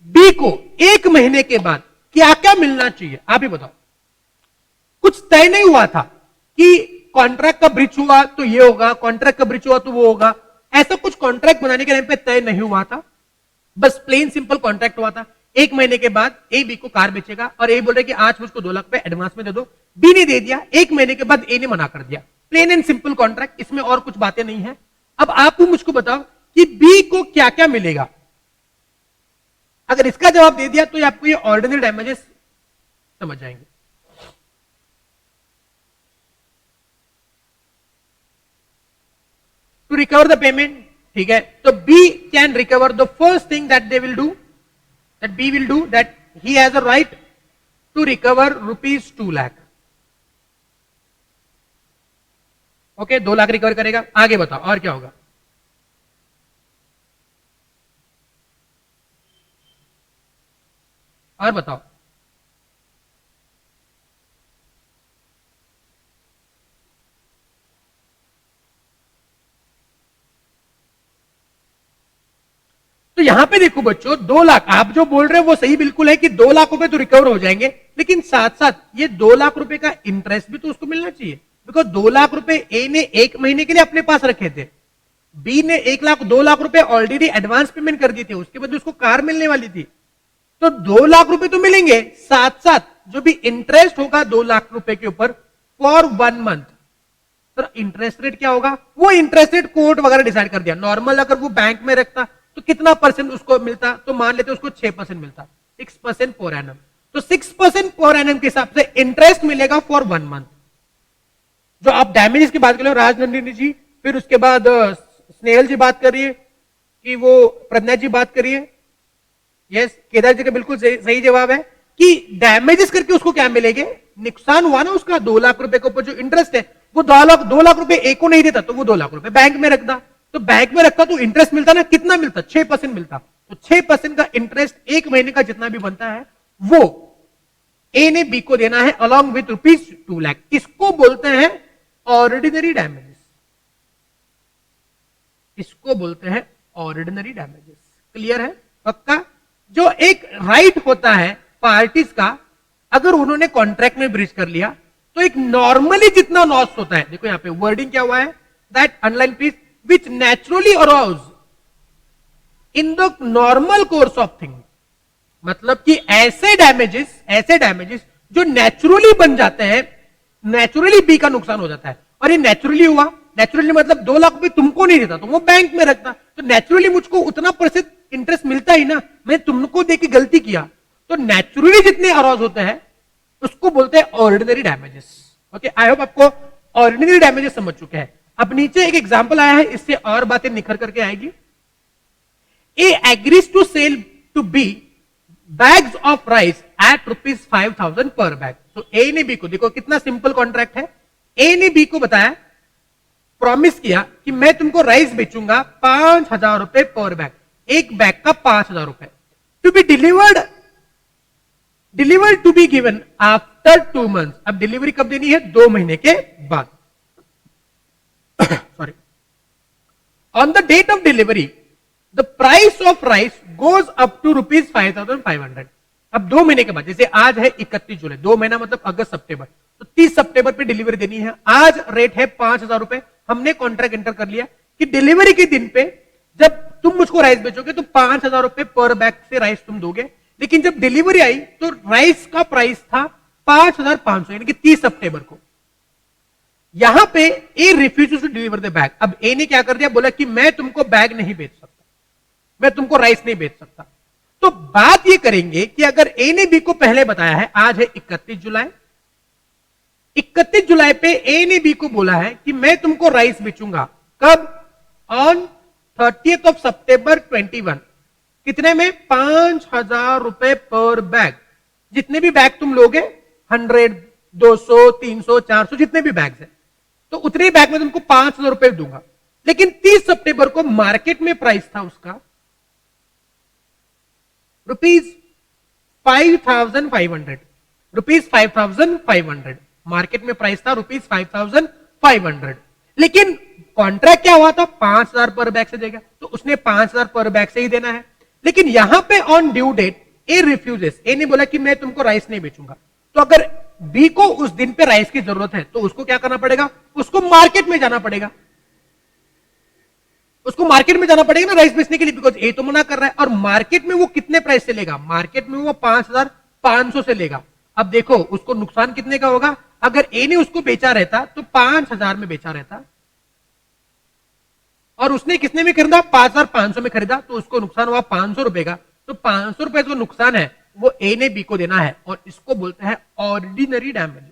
बी को 1 महीने के बाद क्या क्या मिलना चाहिए, आप ही बताओ। कुछ तय नहीं हुआ था कि कॉन्ट्रैक्ट का ब्रीच हुआ तो ये होगा, कॉन्ट्रैक्ट का ब्रीच हुआ तो वो होगा, ऐसा कुछ कॉन्ट्रैक्ट बनाने के टाइम पे तय नहीं हुआ था, बस प्लेन सिंपल कॉन्ट्रैक्ट हुआ था। 1 महीने के बाद ए बी को कार बेचेगा, और ए बोल रहे कि आज मुझको 2 लाख रुपए एडवांस में दे दो, बी ने दे दिया, 1 महीने के बाद ए ने मना कर दिया। प्लेन एंड सिंपल कॉन्ट्रैक्ट, इसमें और कुछ बातें नहीं है। अब आप मुझको बताओ कि बी को क्या क्या मिलेगा। अगर इसका जवाब दे दिया तो आपको ये ऑर्डिनरी डैमेजेस समझ जाएंगे। टू रिकवर द पेमेंट, ठीक है, तो B can recover the first thing that they will do, that B will do, that he has a right to recover ₹2 lakh. Okay, 2 lakh recover करेगा। आगे बताओ और क्या होगा। और बताओ। तो यहां पे देखो बच्चों, 2 लाख आप जो बोल रहे हो वो सही बिल्कुल है कि 2 लाख रुपए तो रिकवर हो जाएंगे, लेकिन साथ साथ ये 2 लाख रुपए का इंटरेस्ट भी तो उसको मिलना चाहिए, बिकॉज 2 लाख रुपए ए ने 1 महीने के लिए अपने पास रखे थे, बी ने 2 लाख रुपए ऑलरेडी एडवांस पेमेंट कर दिए थे, उसके बाद उसको कार मिलने वाली थी, तो 2 लाख रुपए तो मिलेंगे, साथ साथ जो भी इंटरेस्ट होगा 2 लाख रुपए के ऊपर for 1 month. Sir interest rate क्या होगा, वो इंटरेस्ट रेट कोर्ट वगैरह डिसाइड कर दिया। नॉर्मल अगर वो बैंक में रखता तो कितना परसेंट उसको मिलता, तो मान लेते उसको 6% मिलता, 6% पर एनम, तो 6% पर एनम के हिसाब से इंटरेस्ट मिलेगा फॉर 1 मंथ। जो आप डैमेजेस की बात कर रहे हो राजनंदिनी जी, फिर उसके बाद स्नेहल जी बात करिए, कि वो प्रज्ञा जी बात करिए, यस केदार जी का बिल्कुल सही जवाब है कि डैमेजेस करके उसको क्या मिलेंगे, नुकसान हुआ ना उसका 2 लाख रुपए के ऊपर जो इंटरेस्ट है, वो 2 लाख रुपए एक को नहीं देता, तो वो 2 लाख रुपए बैंक में रखता, तो बैंक में रखता तो इंटरेस्ट मिलता ना, कितना मिलता, 6% मिलता, तो 6% का इंटरेस्ट 1 महीने का जितना भी बनता है वो ए ने बी को देना है अलॉन्ग विथ ₹2 लाख। इसको बोलते हैं ऑर्डिनरी डैमेजेस, इसको बोलते हैं ऑर्डिनरी डैमेजेस। क्लियर है, पक्का। जो एक राइट होता है पार्टीज का, अगर उन्होंने कॉन्ट्रैक्ट में ब्रीच कर लिया तो एक नॉर्मली जितना लॉस होता है, देखो यहां पे वर्डिंग क्या हुआ है, that online please, which naturally arose in the normal course of things, मतलब कि ऐसे डैमेजेस जो नेचुरली बन जाते हैं, नेचुरली बी का नुकसान हो जाता है, और ये नेचुरली हुआ, नेचुरली मतलब 2 लाख रुपए तुमको नहीं देता तो वो बैंक में रखता, तो नेचुरली मुझको उतना % इंटरेस्ट मिलता ही ना, मैं तुमको देके गलती किया, तो नेचुरली जितने अराउज होते हैं उसको बोलते हैं ordinary damages. Okay, I hope आपको ऑर्डिनरी डैमेजेस समझ चुके हैं। अब नीचे एक एग्जांपल आया है, इससे और बातें निखर करके आएगी। A agrees to sell to B bags of rice at ₹5,000 per bag. तो ए ने बी को, देखो कितना सिंपल कॉन्ट्रैक्ट है, ए ने बी को बताया, प्रॉमिस किया कि मैं तुमको राइस बेचूंगा 5,000 रुपए पर बैग, एक बैग का 5,000 रुपए, to be delivered to be given after 2 months। अब डिलीवरी कब देनी है, 2 महीने के बाद। Sorry. On the date of delivery, the price of rice goes up to ₹5,500। अब 2 महीने के बाद, जैसे आज है 31 जुलाई, 2 महीना मतलब अगस्त सितंबर, तो 30 सितंबर पे डिलीवरी देनी है। आज रेट है 5,000 रुपए, हमने कॉन्ट्रैक्ट एंटर कर लिया कि डिलीवरी के दिन पे जब तुम मुझको राइस बेचोगे तो 5,000 रुपए पर बैग से राइस तुम दोगे, लेकिन जब डिलीवरी आई तो राइस का प्राइस था 5,500, यानी कि 30 सितंबर को। यहां पे A refuse to deliver the bag. अब ए ने क्या कर दिया, बोला कि मैं तुमको बैग नहीं बेच सकता, मैं तुमको राइस नहीं बेच सकता। तो बात ये करेंगे कि अगर ए ने बी को पहले बताया है, आज है 31 जुलाई, 31 जुलाई पे ए ने बी को बोला है कि मैं तुमको राइस बेचूंगा, कब? ऑन 30th ऑफ सितंबर 21। कितने में? 5,000 रुपए पर बैग। जितने भी बैग तुम लोगे, 100, 200, 300, 400, जितने भी बैग्स हैं, तो उतने बैग में तुमको 5,000 रुपए दूंगा। लेकिन 30 सितंबर को मार्केट में प्राइस था उसका ₹5,500, ₹5,500 मार्केट में प्राइस था ₹5,500। लेकिन कॉन्ट्रैक्ट क्या हुआ था? 5,000 पर बैग से देगा, तो उसने 5,000 पर बैग से ही देना है। लेकिन यहां पे on due date A refuses, A ने बोला कि मैं तुमको राइस नहीं बेचूंगा। तो अगर बी को उस दिन पे राइस की जरूरत है तो उसको क्या करना पड़ेगा? उसको मार्केट में जाना पड़ेगा, उसको मार्केट में जाना पड़ेगा ना राइस बेचने के लिए, बिकॉज ए तो मना कर रहा है। और मार्केट में वो कितने प्राइस से लेगा? मार्केट में वो 5,500 से लेगा। अब देखो उसको नुकसान कितने का होगा? अगर ए ने उसको बेचा रहता तो 5,000 में बेचा रहता, और उसने कितने में खरीदा? 5,500 में खरीदा, तो उसको नुकसान हुआ 500 रुपए का। तो 500 रुपए जो नुकसान है वो ए ने बी को देना है, और इसको बोलते हैं ऑर्डिनरी डैमेजेस,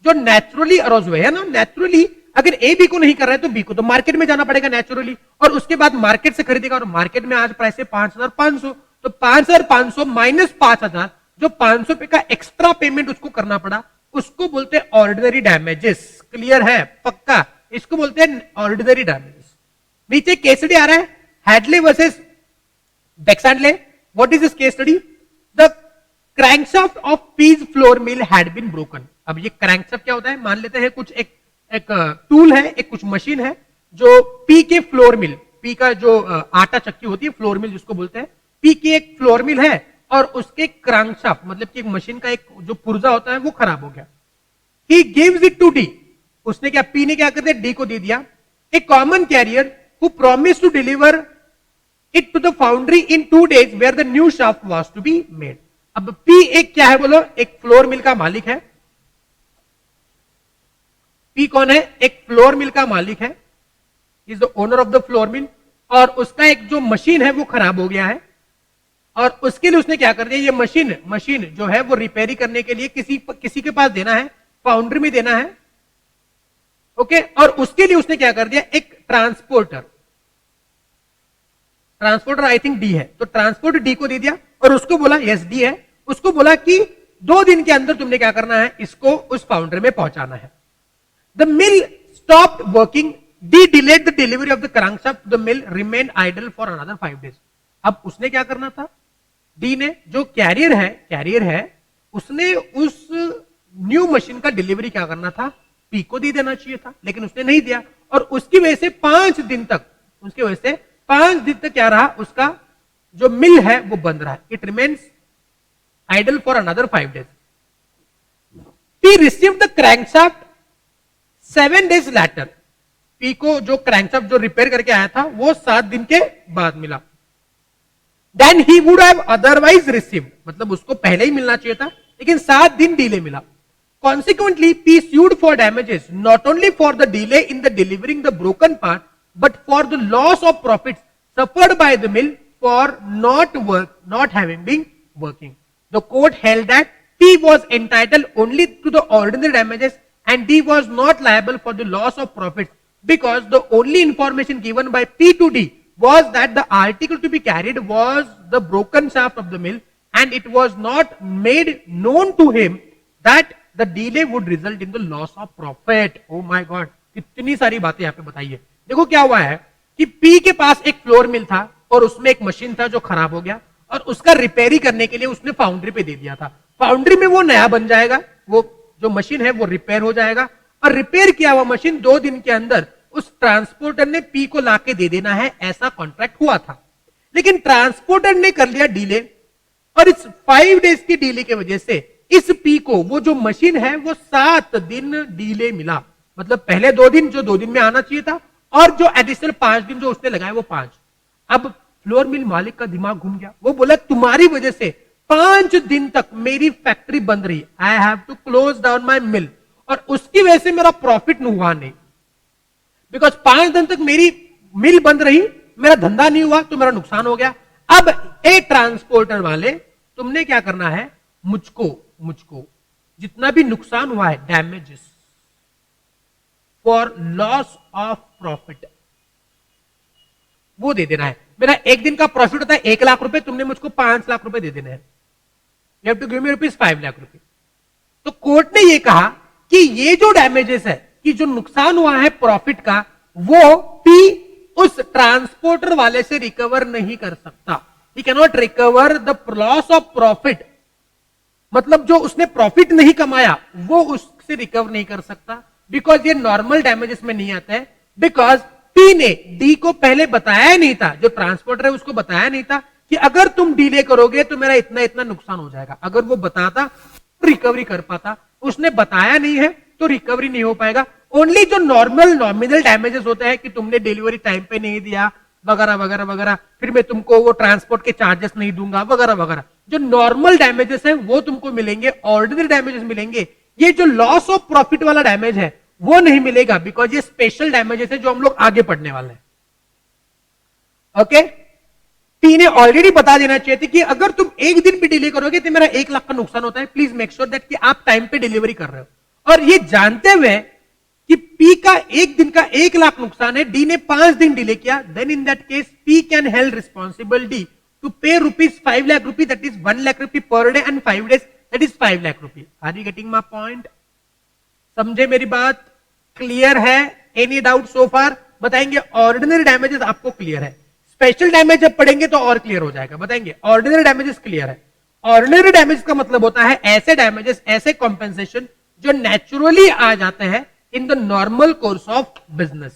जो नेचुरली अरोज हुए है ना। नेचुरली अगर ए बी को नहीं कर रहा है तो बी को तो मार्केट में जाना पड़ेगा नेचुरली, और उसके बाद मार्केट से खरीदेगा, और मार्केट में आज प्राइस है 5,500, तो 5,500 माइनस 5,000, जो 500 रुपए का एक्स्ट्रा पेमेंट उसको करना पड़ा, उसको बोलते हैं ऑर्डिनरी डैमेजेस। क्लियर है? पक्का? इसको बोलते हैं ऑर्डिनरी डैमेजेस। नीचे केस स्टडी आ रहा है, Hadley versus Baxendale. What is this case study? The crankshaft of P's flour mill had been broken. अब ये क्रैंकशाफ्ट क्या होता है? मान लेते हैं कुछ एक टूल है, एक कुछ मशीन है जो पी के फ्लोर मिल, पी का जो आटा चक्की होती है, फ्लोर मिल जिसको बोलते हैं, पी की एक फ्लोर मिल है, और उसके क्रैंकशाफ्ट मतलब कि मशीन का एक जो पुर्जा होता है वो खराब हो गया। He gives it to D. उसने क्या, पी ने क्या कर दिया? डी को दे दिया। A common carrier who promised to deliver it to the foundry in 2 days where the new shaft was to be made। अब P एक क्या है बोलो? एक फ्लोर मिल का मालिक है। P कौन है? एक फ्लोर मिल का मालिक है, is the owner of the flour mill, और उसका एक जो मशीन है वो खराब हो गया है, और उसके लिए उसने क्या कर दिया? ये मशीन जो है वो रिपेयरिंग करने के लिए किसी के पास देना है, फाउंड्री में देना है। ओके, और उसके लिए उसने क्या कर दिया? एक ट्रांसपोर्टर आई थिंक डी है, तो ट्रांसपोर्टर डी को दे दिया, और उसको बोला, यस डी है, उसको बोला कि 2 दिन के अंदर तुमने क्या करना है? इसको उस फाउंडर में पहुंचाना है। The mill stopped working, D delayed the delivery of the crankshaft, the mill remain idle for another 5 days। अब उसने क्या करना था? डी ने, जो कैरियर है, उसने उस न्यू मशीन का डिलीवरी क्या करना था? पी को दे देना चाहिए था, लेकिन उसने नहीं दिया, और उसकी वजह से 5 दिन तक क्या रहा? उसका जो मिल है वो बंद रहा। It remains idle for another 5 days। P receive the crankshaft 7 days later। P को जो क्रैंकशाफ्ट जो रिपेयर करके आया था वो 7 दिन के बाद मिला। Then he would have otherwise received, मतलब उसको पहले ही मिलना चाहिए था, लेकिन 7 दिन डिले मिला। Consequently, P sued for damages not only for the delay in the delivering the broken part, but for the loss of profits suffered by the mill for not having been working. The court held that P was entitled only to the ordinary damages and D was not liable for the loss of profits, because the only information given by P to D was that the article to be carried was the broken shaft of the mill, and it was not made known to him that the delay would result in the loss of profit। Oh my God, कितनी सारी बातें यहाँ पे बताइए। देखो क्या हुआ है कि P के पास एक फ्लोर मिल था, और उसमें एक मशीन था जो खराब हो गया, और उसका रिपेयरिंग करने के लिए उसने फाउंड्री पे दे दिया था। फाउंड्री में वो नया बन जाएगा, वो जो मशीन है वो रिपेयर हो जाएगा, और रिपेयर किया हुआ मशीन 2 दिन के अंदर उस ट्रांसपोर्टर ने P को लाके दे देना है, ऐसा कॉन्ट्रैक्ट हुआ था। लेकिन ट्रांसपोर्टर ने कर लिया डिले, और इस 5 days की डिले की वजह से इस पी को वो जो मशीन है वो 7 दिन डिले मिला। मतलब पहले 2 दिन जो 2 दिन में आना चाहिए था, और जो एडिशनल 5 दिन जो उसने लगाए वो 5। अब फ्लोर मिल मालिक का दिमाग घूम गया, वो बोला तुम्हारी वजह से 5 दिन तक मेरी फैक्ट्री बंद रही, I have to close down my mill, और उसकी वजह से मेरा प्रॉफिट हुआ नहीं, बिकॉज 5 दिन तक मेरी मिल बंद रही, मेरा धंधा नहीं हुआ, तो मेरा नुकसान हो गया। अब ए ट्रांसपोर्टर वाले, तुमने क्या करना है, मुझको मुझको जितना भी नुकसान हुआ है, damages for loss of profit, वो दे देना है। मेरा एक दिन का प्रॉफिट होता है 1,00,000 रुपए, तुमने मुझको 5,00,000 रुपए दे देने हैं। You have to give me rupees 5,00,000 रुपए। तो कोर्ट ने ये कहा कि ये जो डैमेजेस है, कि जो नुकसान हुआ है प्रॉफिट का, वो पी उस ट्रांसपोर्टर वाले से रिकवर नहीं कर सकता। He can not recover the loss of profit, मतलब जो उसने प्रॉफिट नहीं कमाया वो उससे रिकवर नहीं कर सकता, बिकॉज ये नॉर्मल डैमेजेस में नहीं आता है। बिकॉज पी ने डी को पहले बताया नहीं था, जो ट्रांसपोर्टर है उसको बताया नहीं था कि अगर तुम डिले करोगे तो मेरा इतना इतना नुकसान हो जाएगा। अगर वो बताता तो रिकवरी कर पाता, उसने बताया नहीं है तो रिकवरी नहीं हो पाएगा। ओनली जो नॉर्मल नॉमिनल डैमेजेस होते हैं कि तुमने डिलीवरी टाइम पे नहीं दिया वगैरह वगैरह वगैरह, फिर मैं तुमको वो ट्रांसपोर्ट के चार्जेस नहीं दूंगा वगैरह वगैरह, जो नॉर्मल डैमेजेस है वो तुमको मिलेंगे, ऑर्डिनरी डैमेजेस मिलेंगे। ये जो लॉस ऑफ प्रॉफिट वाला डैमेज है वो नहीं मिलेगा, बिकॉज ये स्पेशल डैमेजेस है जो हम लोग आगे पढ़ने वाले हैं। ओके, पी ने ऑलरेडी बता देना चाहिए थी कि अगर तुम एक दिन भी डिले करोगे तो मेरा 1,00,000 का नुकसान होता है, प्लीज मेक श्योर दैट कि आप टाइम पे डिलीवरी कर रहे हो। और ये जानते हुए कि पी का एक दिन का 1,00,000 नुकसान है, डी ने 5 दिन डिले किया, then in that case P can held responsible D to pay rupees 5,00,000 rupee, that is 1,00,000 rupee per day and 5 days, that is 5,00,000 rupee. Are you getting my point? समझे मेरी बात? क्लियर है? Any doubt so far? बताएंगे ordinary damages आपको clear है, special damage जब पढ़ेंगे तो और क्लियर हो जाएगा। बताएंगे ऑर्डिनरी डैमेजेस क्लियर है। ऑर्डिनरी डैमेज का मतलब होता है ऐसे डैमेजेस, ऐसे कॉम्पेंसेशन जो नेचुरली आ जाते हैं in the normal course of business,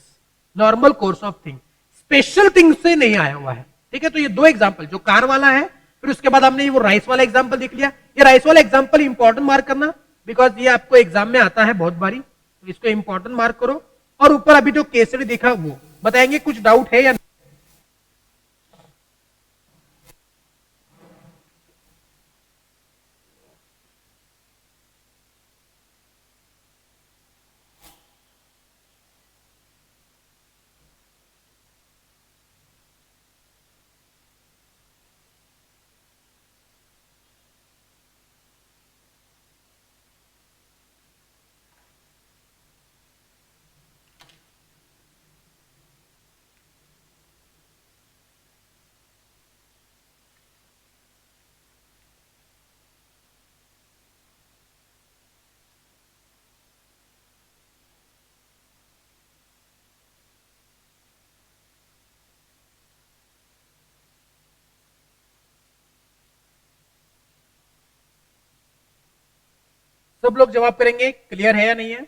normal course of thing, special thing से नहीं आया हुआ है। ठीक है, तो ये दो एग्जांपल, जो कार वाला है, फिर उसके बाद हमने वो राइस वाला एग्जांपल देख लिया। ये राइस वाला एग्जांपल इंपॉर्टेंट मार्क करना, बिकॉज ये आपको एग्जाम में आता है बहुत बारी, तो इसको इंपॉर्टेंट मार्क करो। और ऊपर अभी जो केस स्टडी देखा वो बताएंगे, कुछ डाउट है या नहीं? सब लोग जवाब करेंगे, क्लियर है या नहीं है?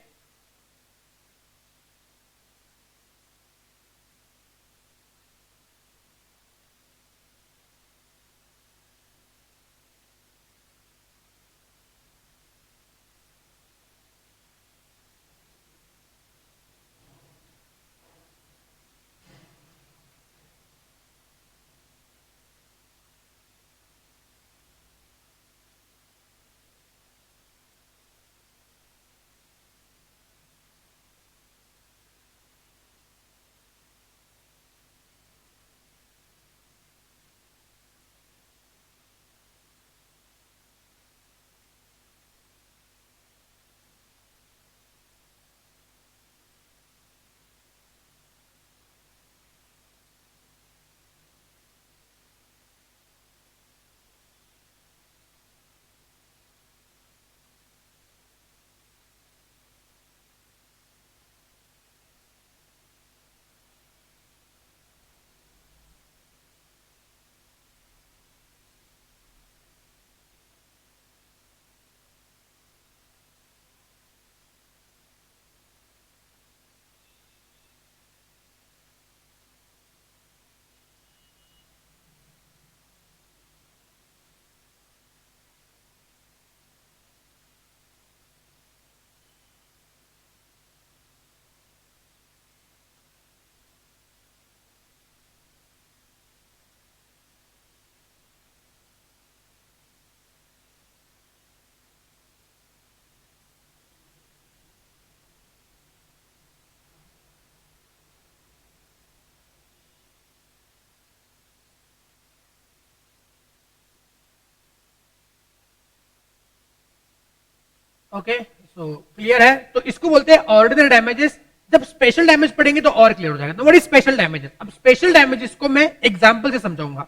ओके, सो क्लियर है। तो इसको बोलते हैं ऑर्डिनरी डैमेजेस। जब स्पेशल डैमेज पढ़ेंगे तो और क्लियर हो जाएगा। तो व्हाट इज स्पेशल डैमेजेस? अब स्पेशल डैमेजेस को मैं एग्जांपल से समझाऊंगा।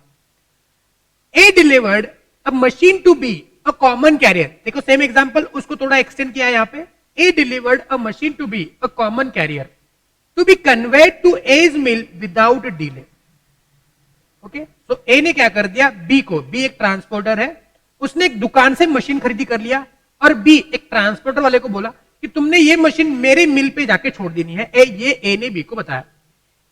A delivered a machine to B a common carrier. देखो सेम एग्जांपल, उसको थोड़ा एक्सटेंड किया है यहां पे। A delivered a machine to B a common carrier to B conveyed to A's mill without delay. Okay, तो ए ने क्या कर दिया, बी को, बी एक ट्रांसपोर्टर है, उसने एक दुकान से मशीन खरीदी कर लिया और बी एक ट्रांसपोर्टर वाले को बोला कि तुमने ये मशीन मेरे मिल पे जाके छोड़ देनी है। ये ए ने बी को बताया।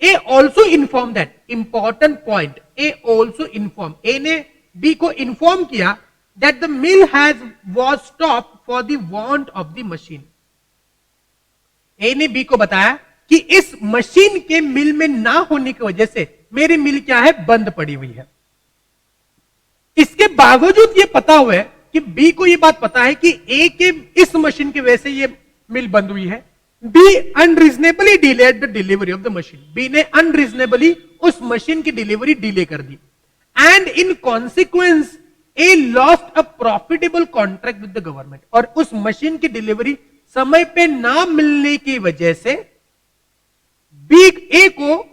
A also inform that, important point, A also inform, A ने बी को इन्फॉर्म किया that the mill has was stop for the want of the machine. A ने बी को बताया कि इस मशीन के मिल में ना होने की वजह से मेरी मिल क्या है, बंद पड़ी हुई है। इसके बावजूद ये पता हुआ है कि बी को ये बात पता है कि ए के इस मशीन की वजह से ये मिल बंद हुई है। B unreasonably delayed the delivery of the machine, B ने अनरीजनेबली उस मशीन की डिलीवरी डिले कर दी। And in consequence A lost a profitable contract with the government, और उस मशीन की डिलीवरी समय पे ना मिलने की वजह से बी ए को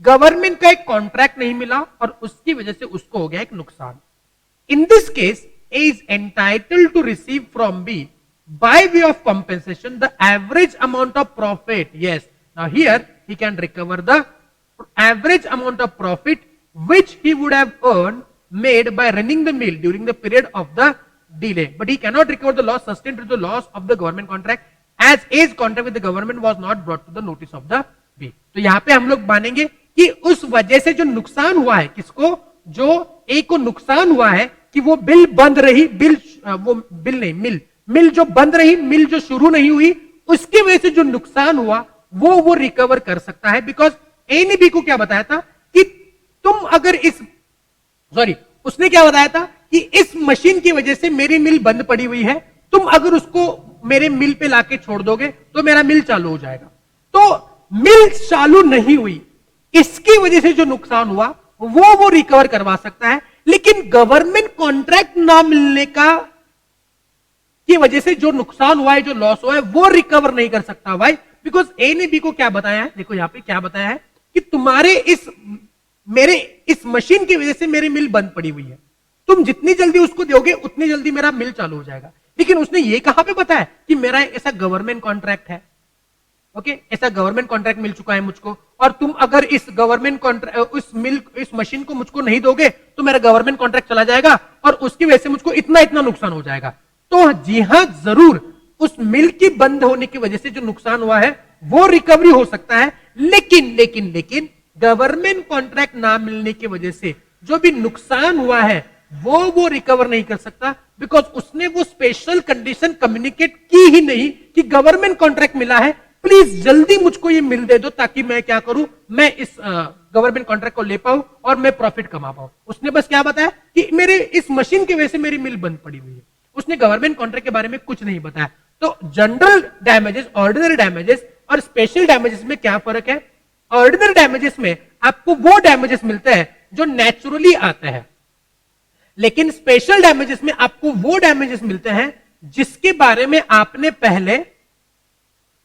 गवर्नमेंट का एक कॉन्ट्रैक्ट नहीं मिला और उसकी वजह से उसको हो गया एक नुकसान। In this case A is entitled to receive from B by way of compensation the average amount of profit. Yes, now here he can recover the average amount of profit which he would have earned made by running the mill during the period of the delay, but he cannot recover the loss sustained to the loss of the government contract as A's contract with the government was not brought to the notice of the B. तो यहां पे हम लोग मानेंगे कि उस वजह से जो नुकसान हुआ है, किसको, जो ए को नुकसान हुआ है कि वो बिल बंद रही, मिल जो बंद रही, मिल जो शुरू नहीं हुई, उसकी वजह से जो नुकसान हुआ वो रिकवर कर सकता है। बिकॉज ए ने बी को क्या बताया था कि तुम अगर उसने क्या बताया था कि इस मशीन की वजह से मेरी मिल बंद पड़ी हुई है, तुम अगर उसको मेरे मिल पे लाके छोड़ दोगे तो मेरा मिल चालू हो जाएगा। तो मिल चालू नहीं हुई, इसकी वजह से जो नुकसान हुआ वो रिकवर करवा सकता है। लेकिन गवर्नमेंट कॉन्ट्रैक्ट ना मिलने की वजह से जो नुकसान हुआ है, जो लॉस हुआ है, वो रिकवर नहीं कर सकता। भाई बिकॉज ए ने बी को क्या बताया है, देखो यहां पे क्या बताया है कि तुम्हारे मेरे इस मशीन की वजह से मेरी मिल बंद पड़ी हुई है, तुम जितनी जल्दी उसको दोगे उतनी जल्दी मेरा मिल चालू हो जाएगा। लेकिन उसने ये कहां पे बताया कि मेरा ऐसा गवर्नमेंट कॉन्ट्रैक्ट है। ओके, ऐसा गवर्नमेंट कॉन्ट्रैक्ट मिल चुका है मुझको, और तुम अगर इस गवर्नमेंट कॉन्ट्रैक्ट इस मशीन को मुझको नहीं दोगे तो मेरा गवर्नमेंट कॉन्ट्रैक्ट चला जाएगा और उसकी वजह से मुझको इतना नुकसान हो जाएगा। तो जी हां, जरूर उस मिल की बंद होने की वजह से जो नुकसान हुआ है वो रिकवरी हो सकता है। लेकिन गवर्नमेंट कॉन्ट्रैक्ट ना मिलने की वजह से जो भी नुकसान हुआ है वो रिकवर नहीं कर सकता। बिकॉज उसने वो स्पेशल कंडीशन कम्युनिकेट की ही नहीं कि गवर्नमेंट कॉन्ट्रैक्ट मिला है, प्लीज जल्दी मुझको ये मिल दे दो ताकि मैं क्या करूं, मैं इस गवर्नमेंट कॉन्ट्रैक्ट को ले पाऊं और मैं प्रॉफिट कमा पाऊं। उसने बस क्या बताया कि मेरे इस मशीन की वजह से मेरी मिल बंद पड़ी हुई है। उसने गवर्नमेंट कॉन्ट्रैक्ट के बारे में कुछ नहीं बताया। तो जनरल डैमेजेस, ऑर्डिनरी डैमेजेस और स्पेशल डैमेजेस में क्या फर्क है? ऑर्डिनरी डैमेजेस में आपको वो डैमेजेस मिलते हैं जो नेचुरली आते हैं, लेकिन स्पेशल डैमेजेस में आपको वो डैमेजेस मिलते हैं जिसके बारे में आपने पहले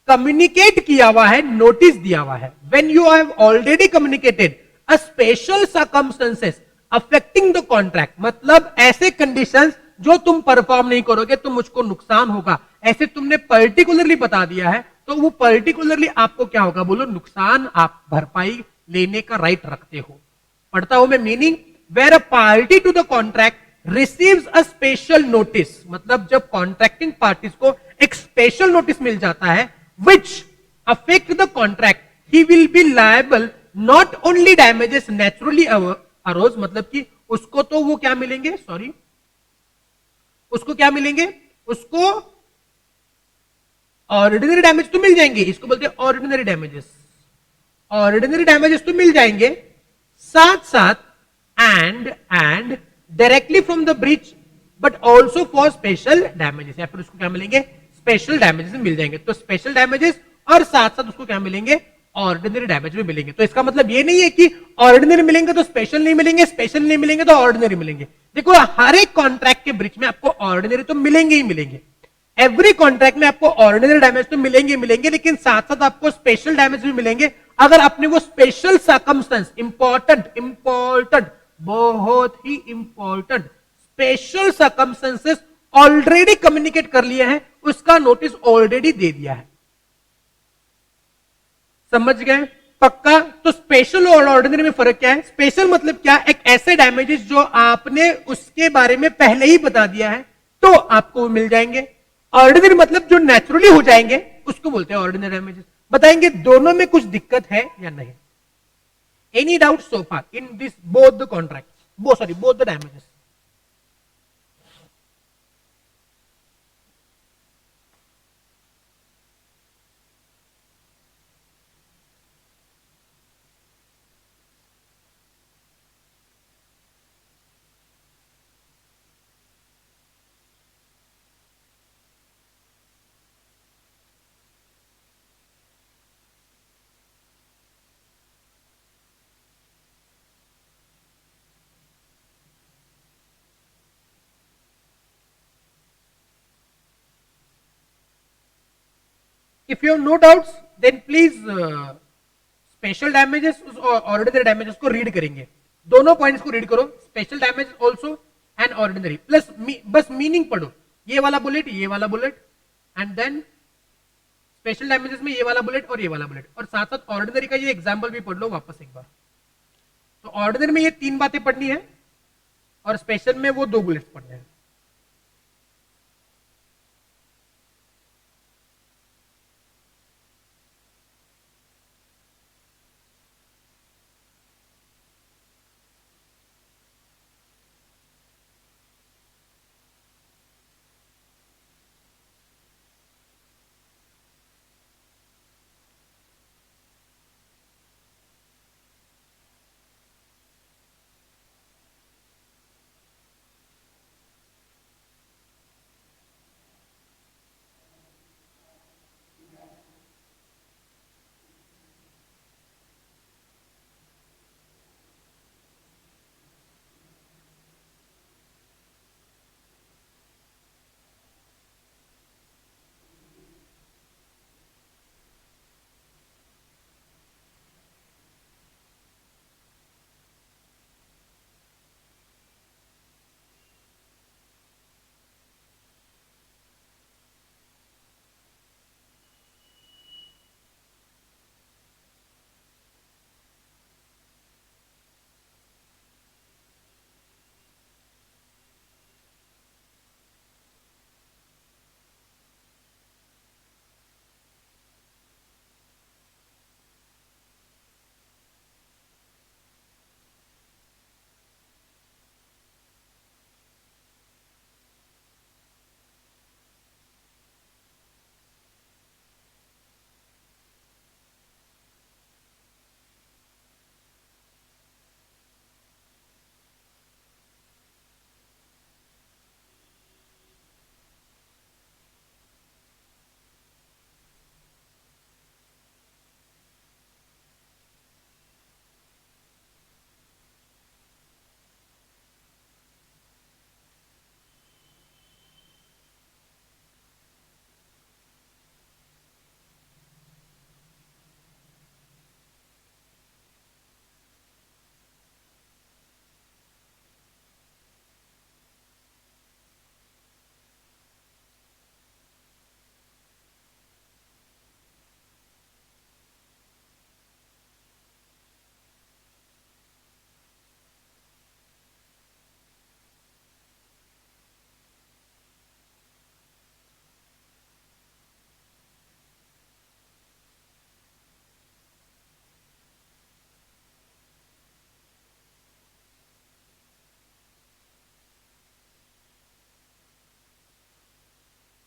कम्युनिकेट किया हुआ है, नोटिस दिया हुआ है। When you have already communicated a special circumstances affecting the contract, मतलब ऐसे कंडीशंस जो तुम परफॉर्म नहीं करोगे तो मुझको नुकसान होगा, ऐसे तुमने पर्टिकुलरली बता दिया है, तो वो पर्टिकुलरली आपको क्या होगा, बोलो, नुकसान आप भरपाई लेने का राइट रखते हो। पढ़ता हूं मैं meaning, where a party to the contract receives a special notice, मतलब जब कॉन्ट्रैक्टिंग पार्टीज को एक स्पेशल नोटिस मिल जाता है which affect the contract, he will be liable not only damages naturally arose, मतलब कि उसको तो वो क्या मिलेंगे, उसको क्या मिलेंगे, उसको ऑर्डिनरी डैमेज तो मिल जाएंगे, इसको बोलते हैं ऑर्डिनरी डैमेजेस। ऑर्डिनरी डैमेजेस तो मिल जाएंगे, साथ साथ and directly from the breach, but also for special damages, या फिर उसको क्या मिलेंगे, स्पेशल डैमेजेस मिल जाएंगे। तो स्पेशल डैमेजेस और साथ साथ उसको क्या मिलेंगे, ऑर्डिनरी डैमेज भी मिलेंगे। तो इसका मतलब ये नहीं है कि ऑर्डिनरी मिलेंगे तो स्पेशल नहीं मिलेंगे, स्पेशल नहीं मिलेंगे तो ऑर्डिनरी मिलेंगे। देखो हर एक कॉन्ट्रैक्ट के ब्रीच में आपको ऑर्डिनरी तो मिलेंगे ही मिलेंगे, एवरी कॉन्ट्रैक्ट में आपको ऑर्डिनरी डैमेज तो मिलेंगे मिलेंगे, लेकिन साथ साथ आपको स्पेशल डैमेज भी मिलेंगे अगर आपने वो स्पेशल सर्कमस्टेंस, इंपॉर्टेंट इंपॉर्टेंट बहुत ही important special circumstances already communicate कर लिए हैं, उसका नोटिस ऑलरेडी दे दिया है। समझ गए? पक्का? तो स्पेशल और ऑर्डिनरी में फर्क क्या है? स्पेशल मतलब क्या? एक ऐसे डैमेजेस जो आपने उसके बारे में पहले ही बता दिया है तो आपको मिल जाएंगे। ऑर्डिनरी मतलब जो नेचुरली हो जाएंगे उसको बोलते हैं ऑर्डिनरी डैमेजेस। बताएंगे दोनों में कुछ दिक्कत है या नहीं? Any doubt so far in this both the contract, both the damages? If you have no doubts, then please special damages और ऑर्डिनरी डैमेजेस को रीड करेंगे। दोनों पॉइंट्स को रीड करो, special damage also and ordinary, plus बस meaning पढ़ो, ये वाला बुलेट, ये वाला bullet, and then special damages में ये वाला बुलेट और ये वाला बुलेट, और साथ साथ ऑर्डिनरी का ये एग्जाम्पल भी पढ़ लो वापस एक बार। तो ऑर्डिनरी में ये 3 बातें पढ़नी है और स्पेशल में वो 2 बुलेट्स पढ़ने हैं।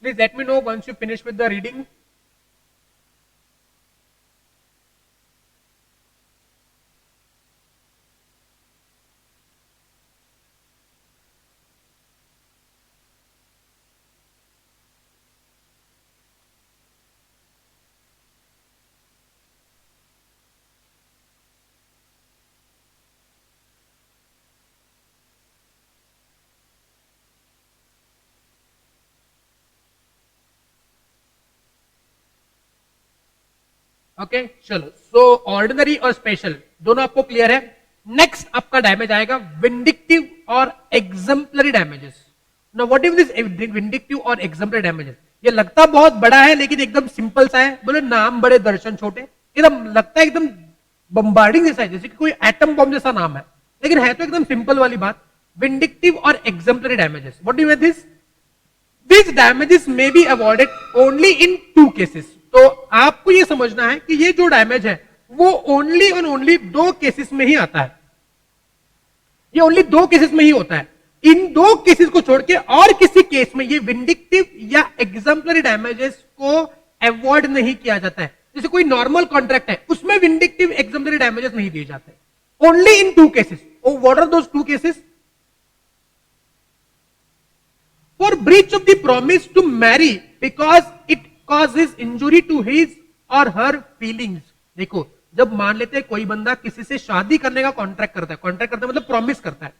Please let me know once you finish with the reading. Okay चलो, सो ऑर्डिनरी और स्पेशल दोनों आपको क्लियर है। नेक्स्ट आपका डैमेज आएगा विंडिक्टिव और exemplary damages. Now what is this vindictive और एग्जाम्पलरी डैमेजेस? ये लगता बहुत बड़ा है लेकिन एकदम सिंपल सा है। बोले नाम बड़े दर्शन छोटे, एकदम लगता है एकदम बम्बार्डिंग जैसा है, जैसे कि कोई एटम बॉम्ब जैसा नाम है, लेकिन है तो एकदम सिंपल वाली बात। विंडिक्टिव और exemplary damages, what do you mean this? These damages may be avoided only in two cases। तो आपको ये समझना है कि ये जो डैमेज है वो ओनली और ओनली दो केसेस में ही आता है। ये ओनली दो केसेस में ही होता है। इन दो केसेस को छोड़ के और किसी केस में ये विंडिक्टिव या एग्जाम्पलरी डैमेजेस को अवॉइड नहीं किया जाता है। जैसे कोई नॉर्मल कॉन्ट्रैक्ट है उसमें विंडिक्टिव एग्जाम्पलरी डैमेजेस नहीं दिए जाते, only in two cases. What are those two cases? For breach of the promise to marry because it causes injury to his or her feelings। देखो, जब मान लेते हैं कोई बंदा किसी से शादी करने का कॉन्ट्रैक्ट करता है, कॉन्ट्रैक्ट करता है मतलब प्रॉमिस करता है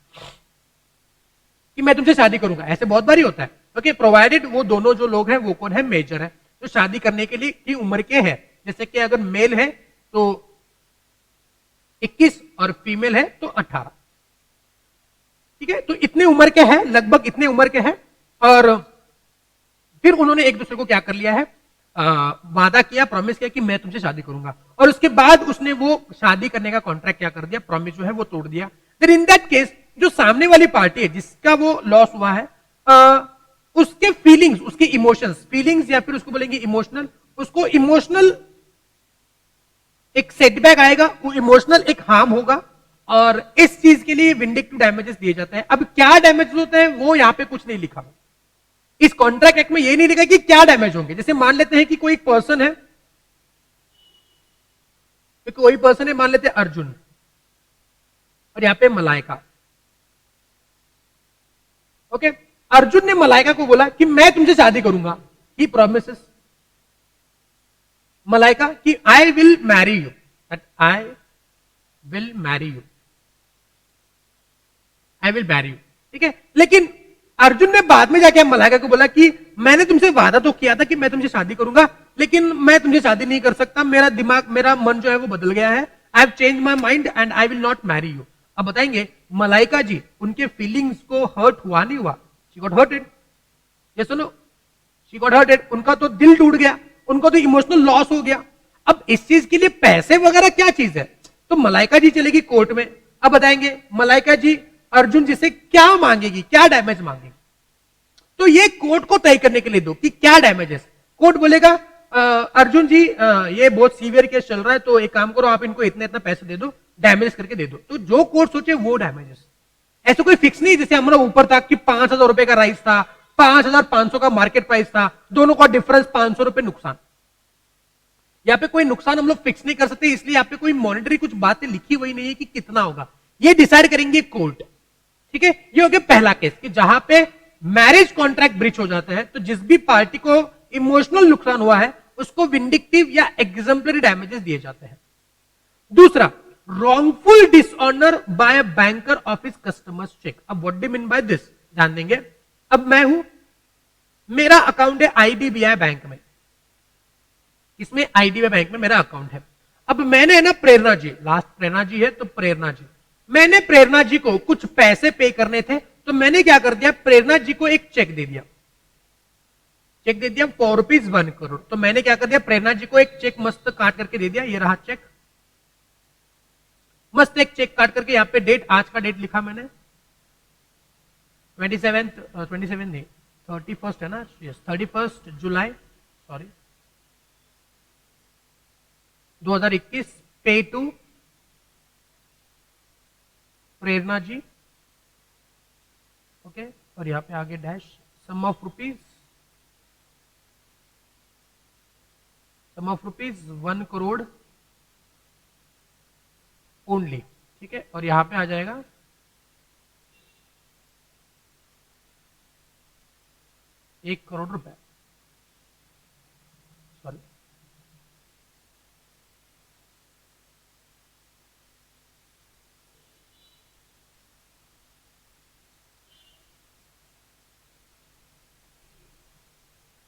कि मैं तुमसे शादी करूंगा, ऐसे बहुत बारी होता है। ओके, प्रोवाइडेड वो दोनों जो लोग हैं वो कौन है? मेजर है, तो शादी करने के लिए की उम्र के है। जैसे कि अगर मेल है तो 21 और फीमेल है तो 18। ठीक है, तो इतने उम्र के हैं, लगभग इतने उम्र के हैं। और फिर उन्होंने एक दूसरे को क्या कर लिया है? वादा किया, प्रॉमिस किया कि मैं तुमसे शादी करूंगा, और उसके बाद उसने वो शादी करने का कॉन्ट्रैक्ट क्या कर दिया? प्रॉमिस जो है वो तोड़ दिया। देन इन दैट केस जो सामने वाली पार्टी है जिसका वो लॉस हुआ है, उसके फीलिंग्स, उसके इमोशंस, फीलिंग्स या फिर उसको बोलेंगे इमोशनल, उसको इमोशनल एक सेटबैक आएगा, वो इमोशनल एक हार्म होगा, और इस चीज के लिए विंडिक्टिव डैमेजेस दिए जाते हैं। अब क्या डैमेज होते हैं वो यहां पे कुछ नहीं लिखा, इस कॉन्ट्रैक्ट एक्ट में ये नहीं लिखा कि क्या डैमेज होंगे। जैसे मान लेते हैं कि कोई पर्सन है, कोई पर्सन है, मान लेते हैं अर्जुन, और यहां पे मलाइका। ओके, अर्जुन ने मलाइका को बोला कि मैं तुमसे शादी करूंगा, ही प्रॉमिसेस मलाइका कि I will marry you, that I will marry you, I will marry you. ठीक है, लेकिन अर्जुन ने बाद में जाके मलाइका को बोला कि मैंने तुमसे वादा तो किया था कि मैं तुमसे शादी करूंगा, लेकिन मैं तुमसे शादी नहीं कर सकता, मेरा दिमाग, मेरा मन जो है वो बदल गया है, I have change my mind and I will not marry you. अब बताएंगे मलाइका जी, उनके फीलिंग्स को हर्ट हुआ नहीं हुआ? शी गॉट हर्टेड, ये सुनो, शी गॉट हर्टेड, उनका तो दिल टूट गया, उनको तो इमोशनल लॉस हो गया। अब इस चीज के लिए पैसे वगैरह क्या चीज है? तो मलाइका जी चलेगी कोर्ट में। अब बताएंगे मलाइका जी अर्जुन जी से क्या मांगेगी, क्या डैमेज मांगेगी? तो ये कोर्ट को तय करने के लिए दो कि क्या डैमेज है। कोर्ट बोलेगा अर्जुन जी ये बहुत सीवियर केस चल रहा है, तो एक काम करो, आप इनको इतना इतना पैसे दे दो, डैमेज करके दे दो। तो जो कोर्ट सोचे वो डैमेजेस, ऐसा कोई फिक्स नहीं जैसे हमारा ऊपर था कि 5,000 रुपए का राइस था, 5,500 का मार्केट प्राइस था, दोनों का डिफरेंस 500 रुपए नुकसान। यहाँ पे कोई नुकसान हम लोग फिक्स नहीं कर सकते, इसलिए यहाँ पे कोई मॉनिटरी कुछ बातें लिखी हुई नहीं है कि कितना होगा, ये डिसाइड करेंगे कोर्ट। ठीक है, ये हो गया पहला केस कि जहां पे मैरिज कॉन्ट्रैक्ट ब्रीच हो जाता है, तो जिस भी पार्टी को इमोशनल नुकसान हुआ है उसको विंडिक्टिव या एग्जाम्पलरी डैमेजेस दिए जाते हैं। दूसरा, wrongful dishonour by a banker of his customers cheque. अब what do mean by this जान देंगे। अब मैं हूं, मेरा अकाउंट है आईडीबीआई बैंक में, इसमें आईडीबीआई बैंक में मेरा अकाउंट है। अब मैंने है ना प्रेरणा जी, लास्ट प्रेरणा जी है तो प्रेरणा जी, मैंने प्रेरणा जी को कुछ पैसे पे करने थे, तो मैंने क्या कर दिया, प्रेरणा जी को एक चेक दे दिया, चेक दे दिया ₹4 करोड़। तो मैंने क्या कर दिया, प्रेरणा जी को एक चेक मस्त काट करके दे दिया, ये रहा चेक, मस्त एक चेक काट करके यहां पे डेट, आज का डेट लिखा मैंने 27 नहीं 31 है ना, यस 31 जुलाई सॉरी 2021, पे टू प्रेरणा जी। ओके, और यहां पे आगे dash, sum of rupees 1 crore only. ठीक है, और यहां पे आ जाएगा ₹1 करोड़, सॉरी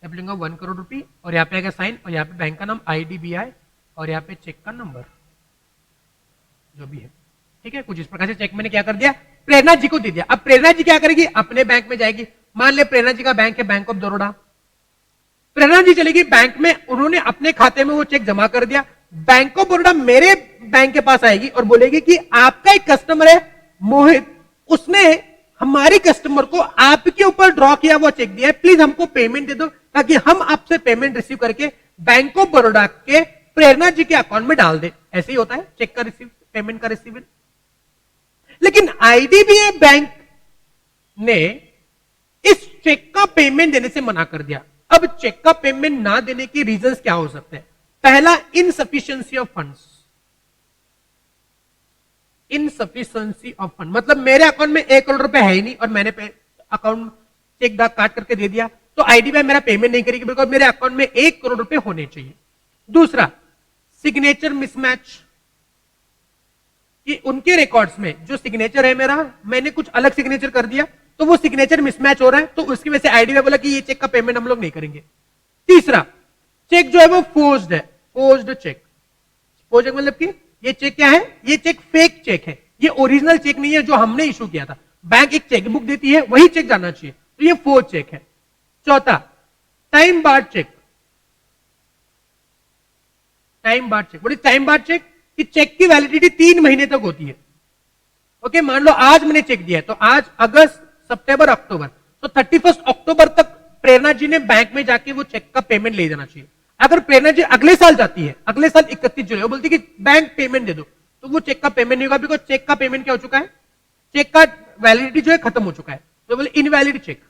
लिखूंगा ₹1 करोड़, और यहाँ पे आएगा साइन, और यहाँ पे बैंक का नाम आईडीबीआई और यहाँ पे चेक का नंबर जो भी है, ठीक है। कुछ इस प्रकार से चेक मैंने क्या कर दिया, प्रेरणा जी को दे दिया। अब प्रेरणा जी क्या करेगी, अपने बैंक में जाएगी। मान ले प्रेरणा जी का बैंक है बैंक ऑफ बड़ौदा। प्रेरणा जी चलेगी बैंक में, उन्होंने अपने खाते में वो चेक जमा कर दिया। बैंक ऑफ बड़ौदा मेरे बैंक के पास आएगी और बोलेगी कि आपका एक कस्टमर है मोहित, उसने हमारे कस्टमर को आपके ऊपर ड्रॉ किया हुआ चेक दिया है, प्लीज हमको पेमेंट दे दो ताकि हम आपसे पेमेंट रिसीव करके बैंक ऑफ बड़ौदा के प्रेरणा जी के अकाउंट में डाल दे। ऐसे ही होता है चेक का रिसीव, पेमेंट का रिसीव। लेकिन आईडीबीआई बैंक ने इस चेक का पेमेंट देने से मना कर दिया। अब चेक का पेमेंट ना देने के रीजंस क्या हो सकते हैं? पहला, insufficiency of funds. Insufficiency of fund मतलब मेरे अकाउंट में 1 करोड़ रुपए है ही नहीं और मैंने अकाउंट चेक डाक काट करके दे दिया, तो आईडीबीआई मेरा पेमेंट नहीं करेगी बिकॉज मेरे अकाउंट में 1 करोड़ रुपए होने चाहिए। दूसरा, सिग्नेचर मिसमैच, कि उनके रिकॉर्ड्स में जो सिग्नेचर है मेरा, मैंने कुछ अलग सिग्नेचर कर दिया तो वो सिग्नेचर मिसमैच हो रहा है, तो उसकी वजह से आईडीबीआई बोला कि ये चेक का पेमेंट हम लोग नहीं करेंगे। तीसरा, चेक जो है वो फोर्स्ड है, फोर्स्ड चेक। फोर्स्ड मतलब कि ये चेक क्या है, ये चेक फेक चेक है, ये ओरिजिनल चेक नहीं है जो हमने इशू किया था। बैंक एक चेक बुक देती है, वही चेक जाना चाहिए, तो ये फोर्ज चेक है। चौथा, time barred cheque. Time barred cheque, what is time barred cheque? कि चेक की वैलिडिटी 3 महीने तक होती है। ओके, मान लो आज मैंने चेक दिया है, तो आज अगस्त, सितंबर, अक्टूबर, तो 31 अक्टूबर तक प्रेरणा जी ने बैंक में जाके वो चेक का पेमेंट ले जाना चाहिए। अगर प्रेरणा जी अगले साल जाती है, अगले साल 31 जुलाई, वो बोलती है कि बैंक पेमेंट दे दो, तो वो चेक का पेमेंट नहीं होगा बिकॉज चेक का पेमेंट क्या हो चुका है, चेक का वैलिडिटी जो है खत्म हो चुका है, तो बोले इनवैलिड चेक,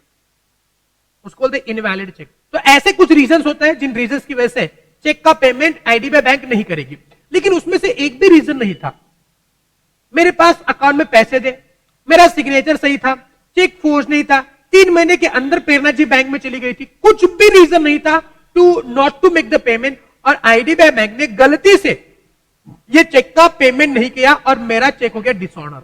उसको बोलते हैं इनवैलिड चेक। तो ऐसे कुछ रीजंस होते हैं जिन रीजंस की वजह से चेक का पेमेंट आईडीबीआई बैंक नहीं करेगी। लेकिन उसमें से एक भी रीजन नहीं था, मेरे पास अकाउंट में पैसे थे, मेरा सिग्नेचर सही था, चेक फोर्ज नहीं था, 3 महीने के अंदर प्रेरणा जी बैंक में चली गई थी, कुछ भी रीजन नहीं था to not to make the payment, और आईडीबीआई बैंक ने गलती से ये चेक का पेमेंट नहीं किया और मेरा चेक हो गया डिसऑनर।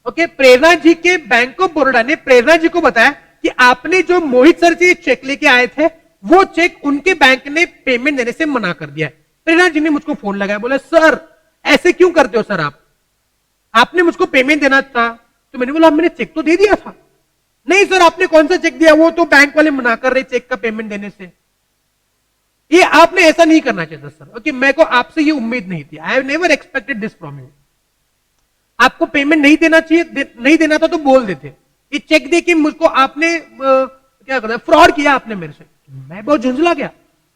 ओके, प्रेरणा जी के बैंक ऑफ बड़ौदा ने प्रेरणा जी को बताया कि आपने जो मोहित सर से चेक लेके आए थे वो चेक उनके बैंक ने पेमेंट देने से मना कर दिया है। प्रेरणा जी ने मुझको फोन लगाया, बोला सर ऐसे क्यों करते हो सर, आपने मुझको पेमेंट देना था। तो मैंने बोला मैंने चेक तो दे दिया था। नहीं सर, आपने कौन सा चेक दिया, वो तो बैंक वाले मना कर रहे चेक का पेमेंट देने से, ये आपने ऐसा नहीं करना चाहिए था सर। ओके, मेरे को आपसे ये उम्मीद नहीं थी, I have never expected this from you. आपको पेमेंट नहीं देना चाहिए, नहीं देना था तो बोल देते। ये चेक दे के मुझको आपने क्या करना, फ्रॉड किया आपने मेरे से। मैं बहुत झुंझला गया,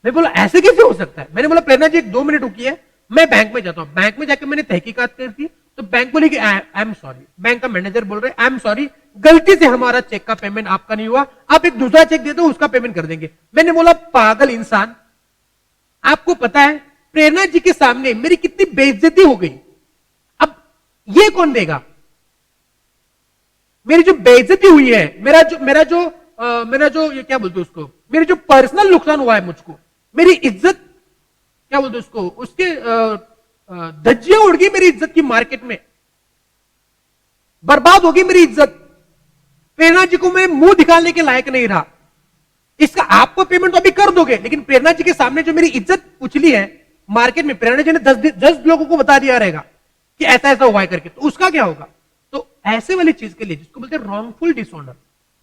मैं बोला ऐसे कैसे हो सकता है। मैंने बोला प्रेरणा जी 2 मिनट रुकिए, मैं बैंक में जाता हूं। बैंक में जाकर मैंने तहकीकात कर दी, तो बैंक बोली कि आई एम सॉरी, बैंक का मैनेजर बोल रहे आई एम सॉरी, गलती से हमारा चेक का पेमेंट आपका नहीं हुआ, आप एक दूसरा चेक दे दो उसका पेमेंट कर देंगे। मैंने बोला पागल इंसान, आपको पता है प्रेरणा जी के सामने मेरी कितनी बेइज्जती हो गई, अब ये कौन देगा? मेरी जो बेइज्जती हुई है, मेरा जो ये क्या बोलते उसको, मेरी जो पर्सनल नुकसान हुआ है मुझको, मेरी इज्जत क्या बोलते उसको, उसके धज्जियां उड़ गई मेरी इज्जत की, मार्केट में बर्बाद हो गई मेरी इज्जत। प्रेरणा जी को मैं मुंह दिखाने के लायक नहीं रहा। इसका आपको पेमेंट तो अभी कर दोगे, लेकिन प्रेरणा जी के सामने जो मेरी इज्जत उछली है मार्केट में, प्रेरणा जी ने 10 लोगों को बता दिया रहेगा कि ऐसा ऐसा हुआ है करके, तो उसका क्या होगा? तो ऐसे वाली चीज के लिए जिसको बोलते हैं रॉन्गफुल डिसऑनर,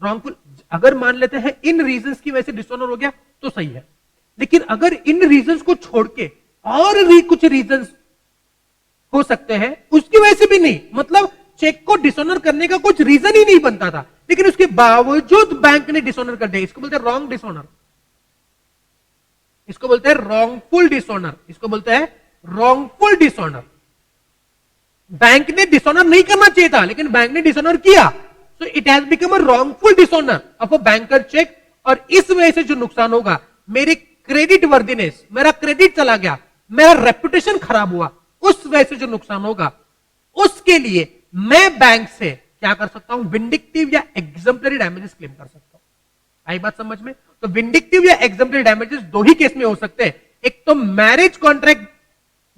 रॉन्गफुल, अगर मान लेते हैं इन रीजंस की वजह से डिसऑनर हो गया तो सही है, लेकिन अगर इन रीजंस को छोड़ के और भी कुछ रीजंस हो सकते हैं उसकी वजह से भी नहीं, मतलब चेक को डिसऑनर करने का कुछ रीजन ही नहीं बनता था, लेकिन उसके बावजूद बैंक ने डिसऑनर कर दिया, इसको बोलते हैं रॉन्ग डिसऑनर, इसको बोलते हैं रॉन्गफुल डिसऑनर, इसको बोलते हैं रॉन्गफुल डिसऑनर। बैंक ने डिसऑनर नहीं करना चाहिए था, लेकिन बैंक ने डिसऑनर किया, so it has become a wrongful dishonour of a banker cheque, और इस वजह से जो नुकसान होगा, मेरी क्रेडिट वर्दीनेस, मेरा क्रेडिट चला गया, मेरा रेपुटेशन खराब हुआ, उस वजह से जो नुकसान होगा उसके लिए मैं बैंक से क्या कर सकता हूं, विंडिक्टिव या एग्जम्पलरी डैमेजेस क्लेम कर सकता हूं। आई बात समझ में? तो विंडिक्टिव या एग्जम्पलरी डैमेजेस 2 ही केस में हो सकते हैं, एक तो मैरिज कॉन्ट्रैक्ट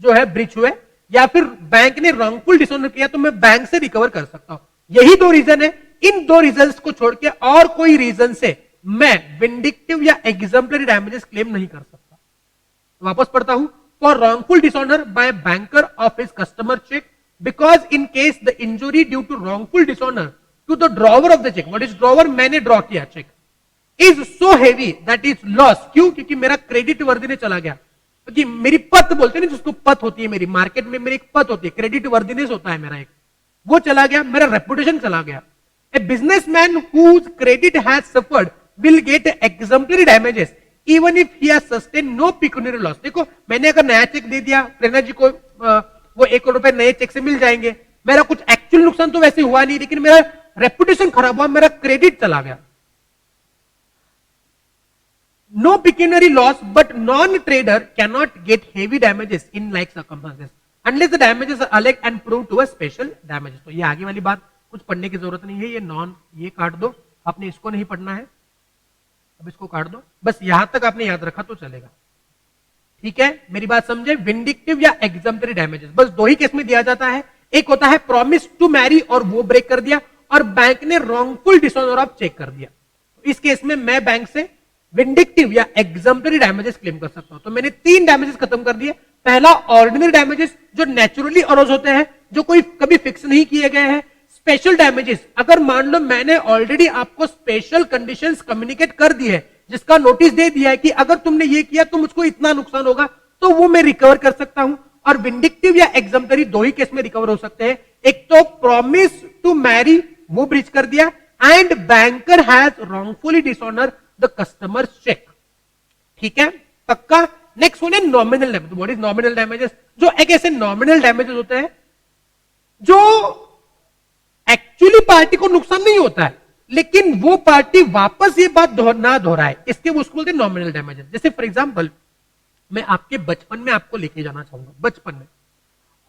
जो है ब्रीच हुए, या फिर बैंक ने रॉन्गफुल डिसऑनर किया तो मैं बैंक से रिकवर कर सकता हूं। यही 2 रीजन है, इन 2 रीजंस को छोड़ के और कोई रीजन से मैं विंडिक्टिव या एग्जम्पलरी डैमेजेस क्लेम नहीं कर सकता। वापस पढ़ता हूं, for wrongful dishonour by banker of his customer cheque because in case the injury due to wrongful dishonour to the drawer of the cheque, what is drawer, मैंने ड्रॉ किया cheque, is so heavy that is loss, क्यों, क्योंकि मेरा credit worthiness चला गया, क्योंकि मेरी पत बोलते हैं ना जिसको पत होती है, मेरी मार्केट में मेरी एक पत होती है, क्रेडिट वर्दिनेस होता है मेरा एक, वो चला गया, मेरा रेपुटेशन चला गया. A businessman whose credit has suffered will get exemplary damages even if he has sustain no pecuniary loss. देखो मैंने अगर नया चेक दे दिया प्रेरणा जी को, वो 1 करोड़ रुपए नए चेक से मिल जाएंगे, मेरा कुछ एक्चुअल नुकसान तो वैसे हुआ नहीं, लेकिन मेरा रेपुटेशन खराब हुआ, मेरा क्रेडिट चला गया. No pecuniary loss, but non-trader cannot get heavy damages in like circumstances unless the damages are alleged and proved to a special damages. तो ये आगे वाली बात कुछ पढ़ने की जरूरत नहीं है, ये काट दो, आपने इसको नहीं पढ़ना है, अब इसको काट दो, बस यहां तक आपने याद रखा तो चलेगा. ठीक है, मेरी बात समझे. विंडिक्टिव या एग्जम्पलरी डैमेजेस बस दो ही केस में दिया जाता है. एक होता है प्रॉमिस टू मैरी और वो ब्रेक कर दिया, और बैंक ने रॉन्गफुल डिसऑनर ऑफ चेक कर दिया. तो इस केस में मैं बैंक से विंडिक्टिव या एग्जम्पलरी डैमेजेस क्लेम कर सकता हूं. तो मैंने 3 डैमेजेस खत्म कर दिए. पहला ऑर्डिनरी डैमेजेस जो नेचुरली अरोज होते हैं, जो कोई कभी फिक्स नहीं किए गए हैं. स्पेशल डैमेजेस, अगर मान लो मैंने ऑलरेडी आपको स्पेशल कंडीशंस कम्युनिकेट कर दी है, जिसका नोटिस दे दिया है कि अगर तुमने ये किया तो मुझको इतना नुकसान होगा, तो वो मैं रिकवर कर सकता हूं. और विंडिक्टिव या एग्जम्पलरी दो ही केस में रिकवर हो सकते हैं. एक तो प्रॉमिस टू मैरी वो ब्रीच कर दिया, and banker has wrongfully dishonour the customer cheque. ठीक है, पक्का. नेक्स्ट वन है nominal damage. What is nominal damages? जो एक ऐसे नॉमिनल डैमेजेस होते हैं जो एक्चुअली पार्टी को नुकसान नहीं होता है, लेकिन वो पार्टी वापस ये बात ना दोहराए, इसके उसको बोलते हैं नॉमिनल डैमेजेस. जैसे फॉर एग्जांपल मैं आपके बचपन में आपको लेके जाना चाहूंगा. बचपन में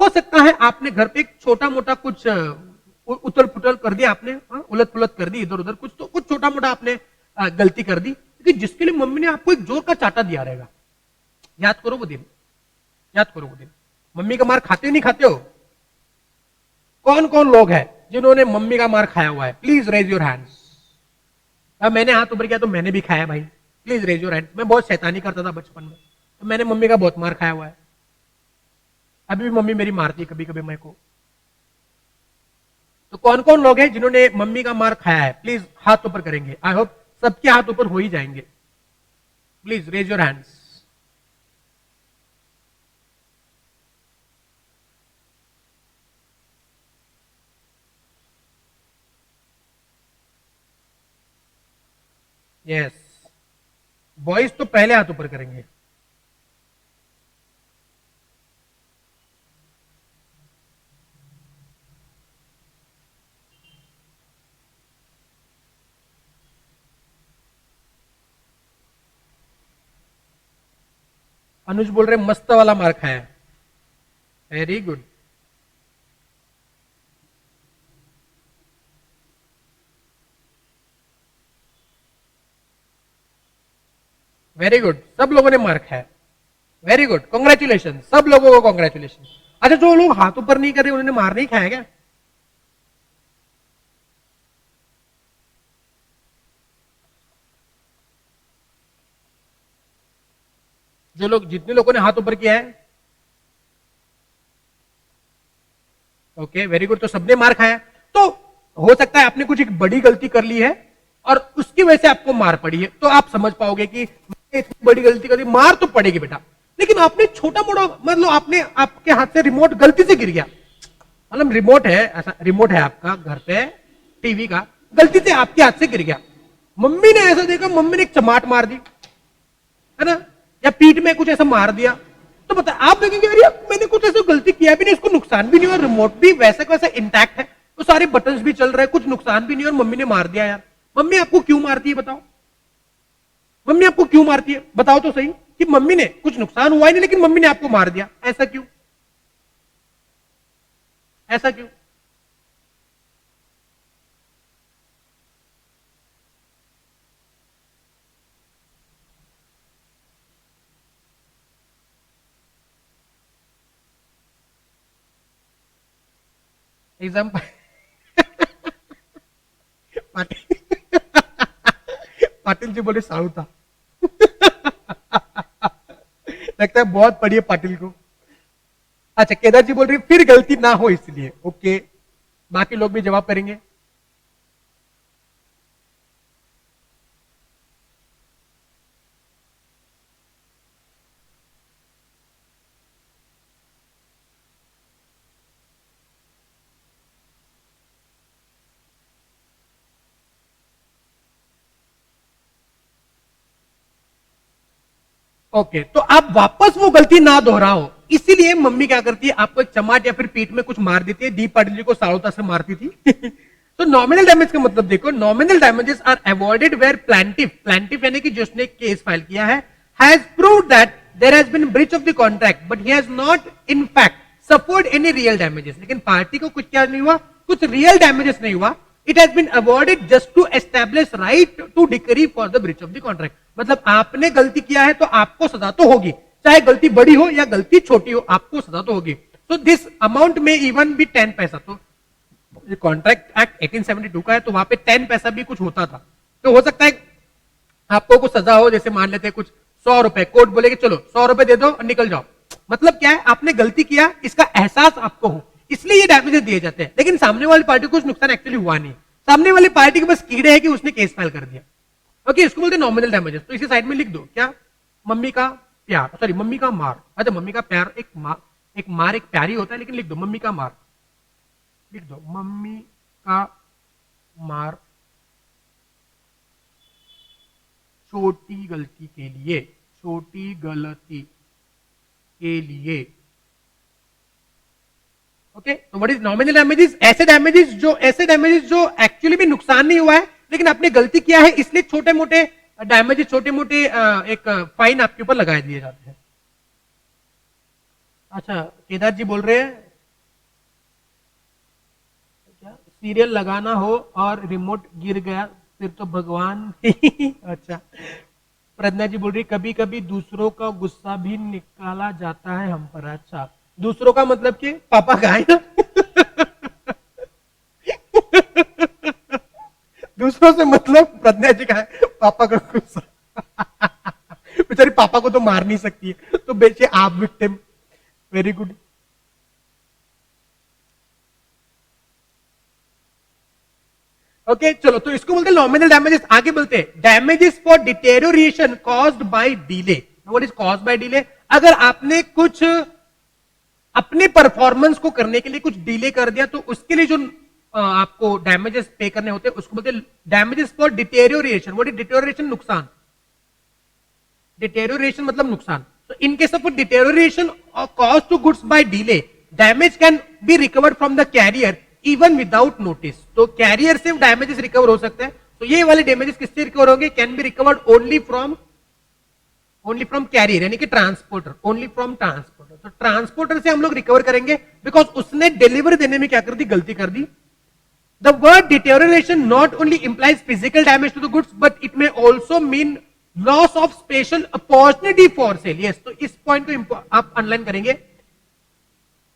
हो सकता है आपने घर पे एक छोटा मोटा कुछ उथल पुथल कर दिया, आपने उलट पुलट कर दी इधर उधर, कुछ तो कुछ छोटा मोटा आपने गलती कर दी, कि जिसके लिए मम्मी ने आपको एक जोर का चाटा दिया रहेगा. याद करो वो दिन, याद करो वो दिन. मम्मी का मार खाते हो नहीं खाते हो? कौन कौन लोग हैं जिन्होंने मम्मी का मार खाया हुआ है? Please raise your hands. अब मैंने हाथ ऊपर किया तो मैंने भी खाया भाई. Please raise your hands. मैं बहुत शैतानी करता था बचपन में, तो मैंने मम्मी का बहुत मार खाया हुआ है. अभी भी मम्मी मेरी मारती कभी कभी मेरे को. तो कौन कौन लोग हैं जिन्होंने मम्मी का मार खाया है? प्लीज हाथ ऊपर करेंगे. आई होप सबके हाथ ऊपर हो ही जाएंगे. Please raise your hands. Yes, boys तो पहले हाथ ऊपर करेंगे. अनुज बोल रहे मस्त वाला मार खाया. Very good. वेरी गुड, सब लोगों ने मार खाया. वेरी गुड, कॉन्ग्रेचुलेशन सब लोगों को, कॉन्ग्रेचुलेशन. अच्छा, जो लोग हाथ ऊपर नहीं कर रहे उन्होंने मार नहीं खाया क्या? जो लोग, जितने लोगों ने हाथ ऊपर किया है, ओके वेरी गुड, तो सबने मार खाया. तो हो सकता है आपने कुछ एक बड़ी गलती कर ली है और उसकी वजह से आपको मार पड़ी है, तो आप समझ पाओगे कि मैंने इतनी बड़ी गलती कर दी, मार तो पड़ेगी बेटा. लेकिन आपने छोटा मोटा, मतलब आपने, आपके हाथ से रिमोट गलती से गिर गया, मतलब रिमोट है, ऐसा रिमोट है आपका घर पे टीवी का, गलती से आपके हाथ से गिर गया. मम्मी ने ऐसा देखा, मम्मी ने एक चमाट मार दी है ना, या पीठ में कुछ ऐसा मार दिया, तो बता आप देखेंगे अरे मैंने कुछ ऐसा गलती किया भी नहीं, इसको नुकसान भी नहीं हुआ, रिमोट भी वैसे वैसा इंटैक्ट है, तो सारे बटन्स भी चल रहे हैं, कुछ नुकसान भी नहीं और मम्मी ने मार दिया. यार मम्मी आपको क्यों मारती है बताओ? मम्मी आपको क्यों मारती है बताओ तो सही, कि मम्मी ने कुछ नुकसान हुआ ही नहीं लेकिन मम्मी ने आपको मार दिया. ऐसा क्यों? ऐसा क्यों? एग्जाम्पल पाटिल पाटिल जी बोले साड़ू था. लगता है बहुत पढ़िए पाटिल को। अच्छा, केदार जी बोल रही है फिर गलती ना हो इसलिए। ओके, बाकी लोग भी जवाब करेंगे। ओके, तो आप वापस वो गलती ना दोहराओ, इसीलिए मम्मी क्या करती है, आपको एक चमाट या फिर पीठ में कुछ मार देती है। दीप पाटिल जी को साड़ोता से मारती थी। तो नॉमिनल डैमेज का मतलब देखो, nominal damages are avoided where plaintiff यानी कि जिसने केस फाइल किया है has proved that there has been breach of the contract but he has not in fact suffered any real damages. लेकिन पार्टी को कुछ क्या नहीं हुआ, कुछ रियल डैमेजेस नहीं हुआ। It has been awarded just to establish right to decree for the breach of the contract. मतलब आपने गलती किया है तो आपको सजा तो होगी, चाहे गलती बड़ी हो या गलती छोटी हो, आपको सजा तो होगी। तो दिस अमाउंट में इवन भी 10 पैसा, तो कॉन्ट्रैक्ट एक्ट 1872 का है, तो वहां पे 10 पैसा भी कुछ होता था। तो हो सकता है आपको कुछ सजा हो, जैसे मान लेते हैं कुछ 100 रुपए, कोर्ट बोले कि चलो 100 रुपए दे दो और निकल जाओ। मतलब क्या है, आपने गलती किया, इसका एहसास आपको हो, इसलिए ये डैमेजेस दिए जाते हैं। लेकिन सामने वाली पार्टी को कुछ नुकसान एक्चुअली हुआ नहीं, सामने वाली पार्टी के बस कीड़े है कि उसने केस फाइल कर दिया। ओके, इसको बोलते हैं नॉमिनल डैमेजेस। तो इसी साइड में लिख दो क्या, मम्मी का प्यार, सॉरी मम्मी का मार। अच्छा, मम्मी का प्यार एक मार एक प्यारी होता है, लेकिन लिख दो मम्मी का मार, लिख दो मम्मी का मार छोटी गलती के लिए, छोटी गलती के लिए। ओके, तो व्हाट इज नॉमिनल डैमेजेस? ऐसे डैमेजेस जो एक्चुअली भी नुकसान नहीं हुआ है, लेकिन आपने गलती किया है, इसलिए छोटे मोटे डैमेजेस, छोटे मोटे एक फाइन आपके ऊपर लगा दिए जाते हैं। अच्छा, केदार जी बोल रहे हैं क्या सीरियल लगाना हो और रिमोट गिर गया फिर तो भगवान। अच्छा, प्रज्ञा जी बोल रही कभी कभी दूसरों का गुस्सा भी निकाला जाता है हम पर। अच्छा, दूसरों का मतलब कि पापा का है ना। दूसरों से मतलब प्रज्ञा जी का है पापा का गुस्सा। बेचारी पापा को तो मार नहीं सकती है, तो बेचे आप विक्टिम। Very good. ओके, चलो, तो इसको बोलते हैं नॉमिनल डैमेजेस। आगे बोलते हैं damages for deterioration caused by delay. What is caused by delay? अगर आपने कुछ अपने परफॉर्मेंस को करने के लिए कुछ डिले कर दिया, तो उसके लिए जो आपको डैमेजेस पे करने होते हैं उसको बोलते हैं damages for deterioration. What is deterioration? नुकसान। डिटेरियोरेशन मतलब नुकसान। So in case of a deterioration or caused to goods by delay, damage can be recovered from the carrier even without notice. तो कैरियर से डैमेजेस रिकवर हो सकते हैं। तो ये वाले डैमेजेस किससे रिकवर होंगे? Can be recovered only from carrier, यानी कि ट्रांसपोर्टर, ओनली फ्रॉम ट्रांसपोर्टर। तो ट्रांसपोर्टर से हम लोग रिकवर करेंगे बिकॉज उसने डिलीवरी देने में क्या कर दी? गलती कर दी। The word deterioration not only implies physical damage to the goods, but it may also mean loss of special opportunity for sale. Yes, तो इस पॉइंट को आप अनलाइन करेंगे।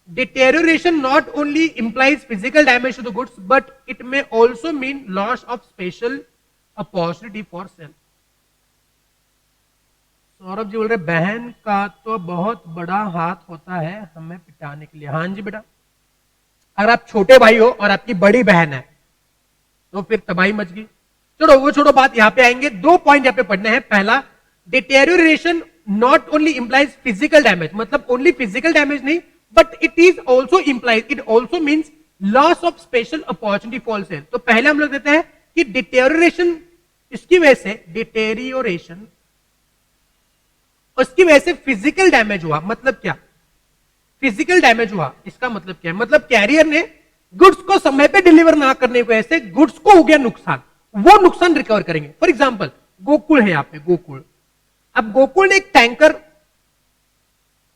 Deterioration not only implies physical damage to the goods, but it may also mean loss of special opportunity for sale. Saurabh ji बोल रहे बहन का तो बहुत बड़ा हाथ होता है हमें पिटाने के लिए। हाँ जी बेटा, अगर आप छोटे भाई हो और आपकी बड़ी बहन है तो फिर तबाही मच गई। चलो वो छोड़ो, बात यहां पे आएंगे। 2 पॉइंट यहां पे पढ़ने हैं। पहला, deterioration not only implies physical damage, मतलब ओनली फिजिकल डैमेज नहीं, but it is also implies, it also means loss of special opportunity for sale. तो पहले हम लोग देते हैं कि डिटेरियोरेशन, इसकी वजह से डिटेरियोरेशन, उसकी वजह से फिजिकल डैमेज हुआ। मतलब क्या? फिजिकल डैमेज हुआ, इसका मतलब क्या है? मतलब कैरियर ने गुड्स को समय पे डिलीवर ना करने की वजह से गुड्स को हो गया नुकसान, वो नुकसान रिकवर करेंगे। फॉर एग्जांपल, गोकुल है यहाँ पे, गोकुल। अब गोकुल ने एक टैंकर,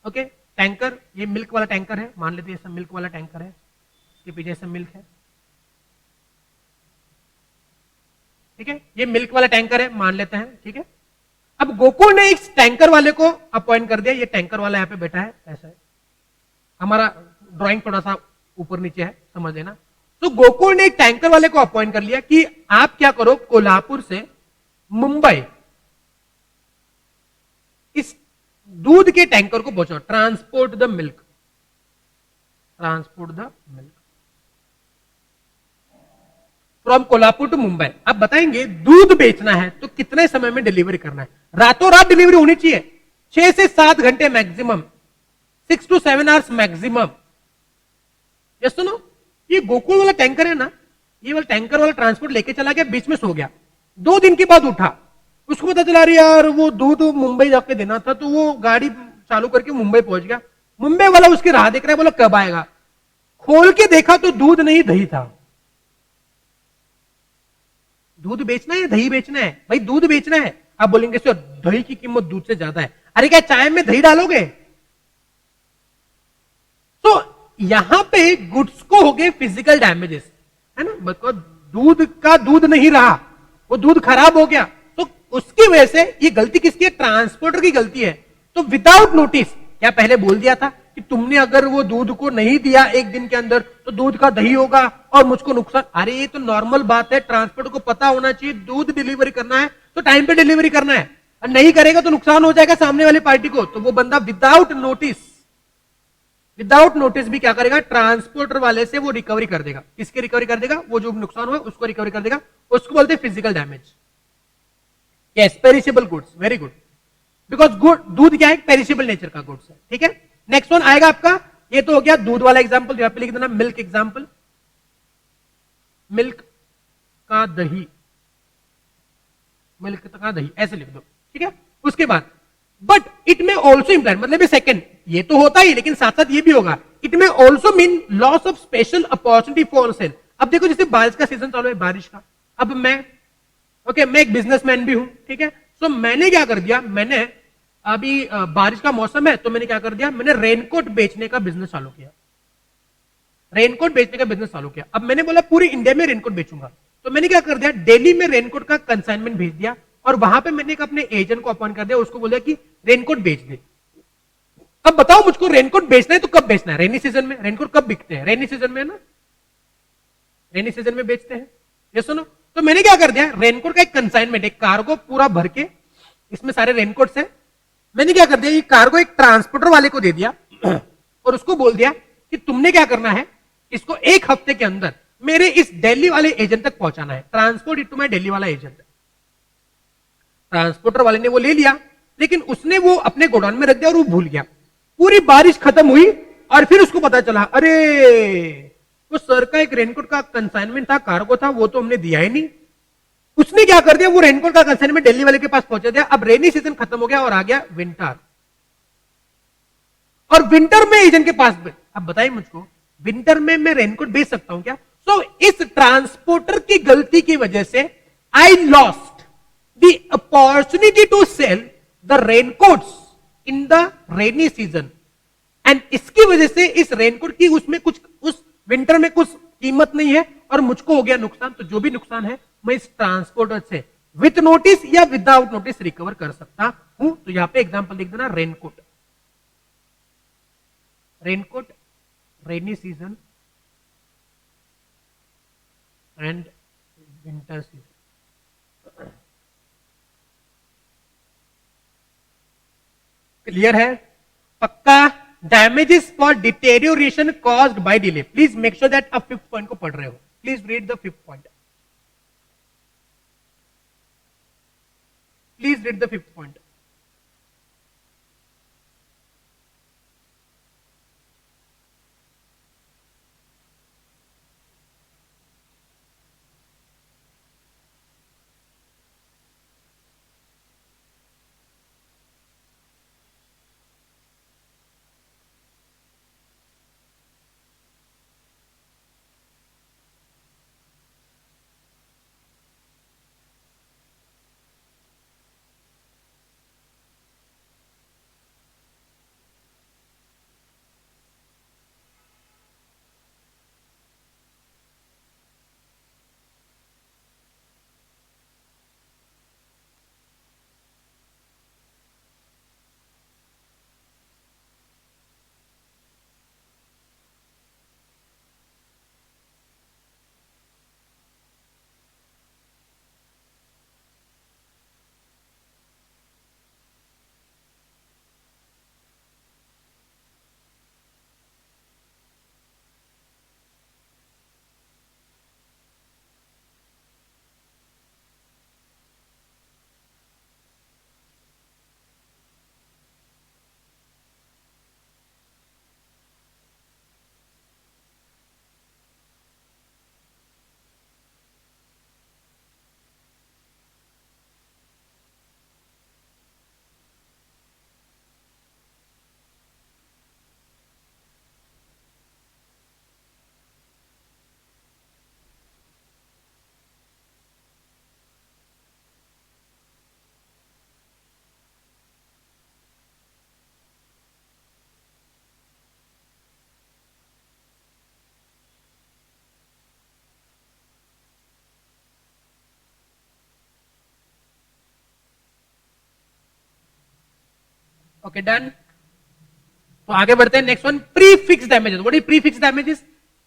ओके, टैंकर, ये मिल्क वाला टैंकर है, मान लेते हैं ये मिल्क वाला टैंकर है, इसके पीछे से मिल्क है, ठीक है, ये मिल्क वाला टैंकर है मान लेते हैं, ठीक है। अब गोकुल ने इस टैंकर वाले को अपॉइंट कर दिया, ये टैंकर वाला यहाँ पे बैठा है, ऐसा है, हमारा ड्राइंग थोड़ा सा ऊपर नीचे है, समझ लेना। तो गोकुल ने एक टैंकर वाले को अपॉइंट कर लिया कि आप क्या करो, कोल्हापुर से मुंबई इस दूध के टैंकर को पहुंचाओ, transport the milk, transport the milk from Kolhapur to Mumbai. अब बताएंगे दूध बेचना है तो कितने समय में डिलीवरी करना है? रातों रात डिलीवरी होनी चाहिए, 6 से 7 घंटे मैक्सिमम, 6 to 7 आवर्स मैक्सिमम। ये सुनो, ये गोकुल वाला टैंकर है ना, ये वाला टैंकर वाला ट्रांसपोर्ट लेके चला गया, बीच में सो गया, 2 दिन के बाद उठा, उसको पता चला रही यार वो दूध मुंबई जाके देना था, तो वो गाड़ी चालू करके मुंबई पहुंच गया। मुंबई वाला उसकी राह देख रहा है, बोला कब आएगा, खोल के देखा तो दूध नहीं दही था। दूध बेचना है, दही बेचना है? भाई दूध बेचना है। आप बोलेंगे सर दही की कीमत दूध से ज्यादा है। अरे क्या चाय में दही डालोगे? तो यहां पे गुड्स को हो गए फिजिकल डैमेजेस, है ना, मतलब दूध का दूध नहीं रहा, वो दूध खराब हो गया, तो उसकी वजह से ये गलती किसकी है? ट्रांसपोर्टर की गलती है। तो विदाउट नोटिस, क्या पहले बोल दिया था कि तुमने अगर वो दूध को नहीं दिया 1 दिन के अंदर तो दूध का दही होगा और मुझको नुकसान? अरे ये तो नॉर्मल बात है, ट्रांसपोर्ट को पता होना चाहिए दूध डिलीवरी करना है तो टाइम पे डिलीवरी करना है, और नहीं करेगा तो नुकसान हो जाएगा सामने वाली पार्टी को। तो वो बंदा विदाउट नोटिस भी क्या करेगा? ट्रांसपोर्टर वाले से वो रिकवरी कर देगा। किसके रिकवरी कर देगा? वो जो नुकसान हुआ उसको रिकवरी कर देगा। उसको बोलते हैं physical damage. Yes, perishable goods, very good, because दूध क्या है? पेरिशेबल नेचर का गुड्स है। ठीक है, नेक्स्ट वन आएगा आपका, ये तो हो गया दूध वाला एग्जांपल, यहां पे लिख देना मिल्क एग्जांपल, मिल्क का दही, मिल्क का दही ऐसे लिख दो। ठीक है, उसके बाद बट इट में ऑल्सो इंप्लाइड, मतलब सेकंड, ये तो होता ही, लेकिन साथ साथ ये भी होगा, इट में also mean loss of special opportunity for sale. अब देखो जैसे बारिश का सीजन चालू है, बारिश का, अब मैं एक बिजनेसमैन भी हूं, ठीक है, सो मैंने क्या कर दिया, मैंने अभी बारिश का मौसम है तो मैंने क्या कर दिया, मैंने रेनकोट बेचने का बिजनेस चालू किया, रेनकोट बेचने का बिजनेस चालू किया। अब मैंने बोला पूरी इंडिया में रेनकोट बेचूंगा, तो मैंने क्या कर दिया, दिल्ली में रेनकोट का कंसाइनमेंट भेज दिया और वहां पे मैंने एक अपने एजेंट को अपॉइंट कर दिया, उसको बोला कि रेनकोट बेच दे। अब बताओ मुझको रेनकोट बेचना है तो कब बेचना है? रेनी सीजन में। रेनकोट कब बिकते हैं? रेनी सीजन में ना, रेनी सीजन में बेचते हैं। ये सुनो, तो मैंने क्या कर दिया, रेनकोट का एक कंसाइनमेंट, एक कार्गो पूरा भर के, इसमें सारे रेनकोट्स हैं, मैंने क्या कर दिया, ये कार्गो एक ट्रांसपोर्टर वाले को दे दिया और उसको बोल दिया कि तुमने क्या करना है, इसको 1 हफ्ते के अंदर मेरे इस दिल्ली वाले एजेंट तक पहुंचाना है, transport it to my Delhi वाला एजेंट। ट्रांसपोर्टर वाले ने वो ले लिया, लेकिन उसने वो अपने गोडाउन में रख दिया और वो भूल गया। पूरी बारिश खत्म हुई और फिर उसको पता चला, अरे वो सर का एक रेनकोट का कंसाइनमेंट था, कार्गो था, वो तो हमने दिया ही नहीं। उसने क्या कर दिया, वो रेनकोट का कंसाइनमेंट दिल्ली वाले के पास पहुंचा दिया। अब रेनी सीजन खत्म हो गया और आ गया विंटर, और विंटर में एजेंट के पास, अब बताइए मुझको, विंटर में मैं रेनकोट बेच सकता हूं क्या? सो इस ट्रांसपोर्टर की गलती की वजह से I lost the opportunity to sell the raincoats in the rainy season, and इसकी वजह से इस रेनकोट की उसमें कुछ, उस विंटर में कुछ कीमत नहीं है और मुझको हो गया नुकसान। तो जो भी नुकसान है मैं इस ट्रांसपोर्टर से विथ नोटिस या विदाउट नोटिस रिकवर कर सकता हूं। तो यहां पे एग्जांपल लिख देना, raincoat, raincoat, rainy season and winter season. Clear है? पक्का? Damages for deterioration caused by delay. Please make sure that आप 5th पॉइंट को पढ़ रहे हो। Please read the 5th point, please read the 5th point. Okay done. तो आगे बढ़ते हैं, next one, pre fix damages. What is pre fix damages?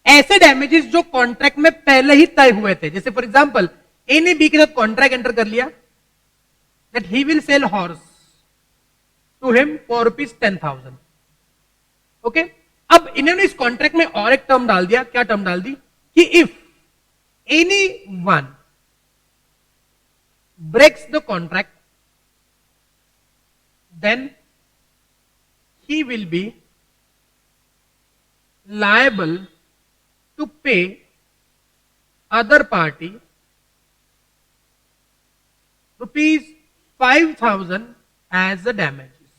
ऐसे डैमेजेस जो कॉन्ट्रैक्ट में पहले ही तय हुए थे। जैसे फॉर एग्जांपल ए ने बी के साथ कॉन्ट्रैक्ट एंटर कर लिया that he will sell horse to him for ₹10,000। Okay, अब इन्होंने इस कॉन्ट्रैक्ट में और एक टर्म डाल दिया। क्या टर्म डाल दी? कि if any one breaks the contract then he will be liable to pay other party ₹5,000 as a damages।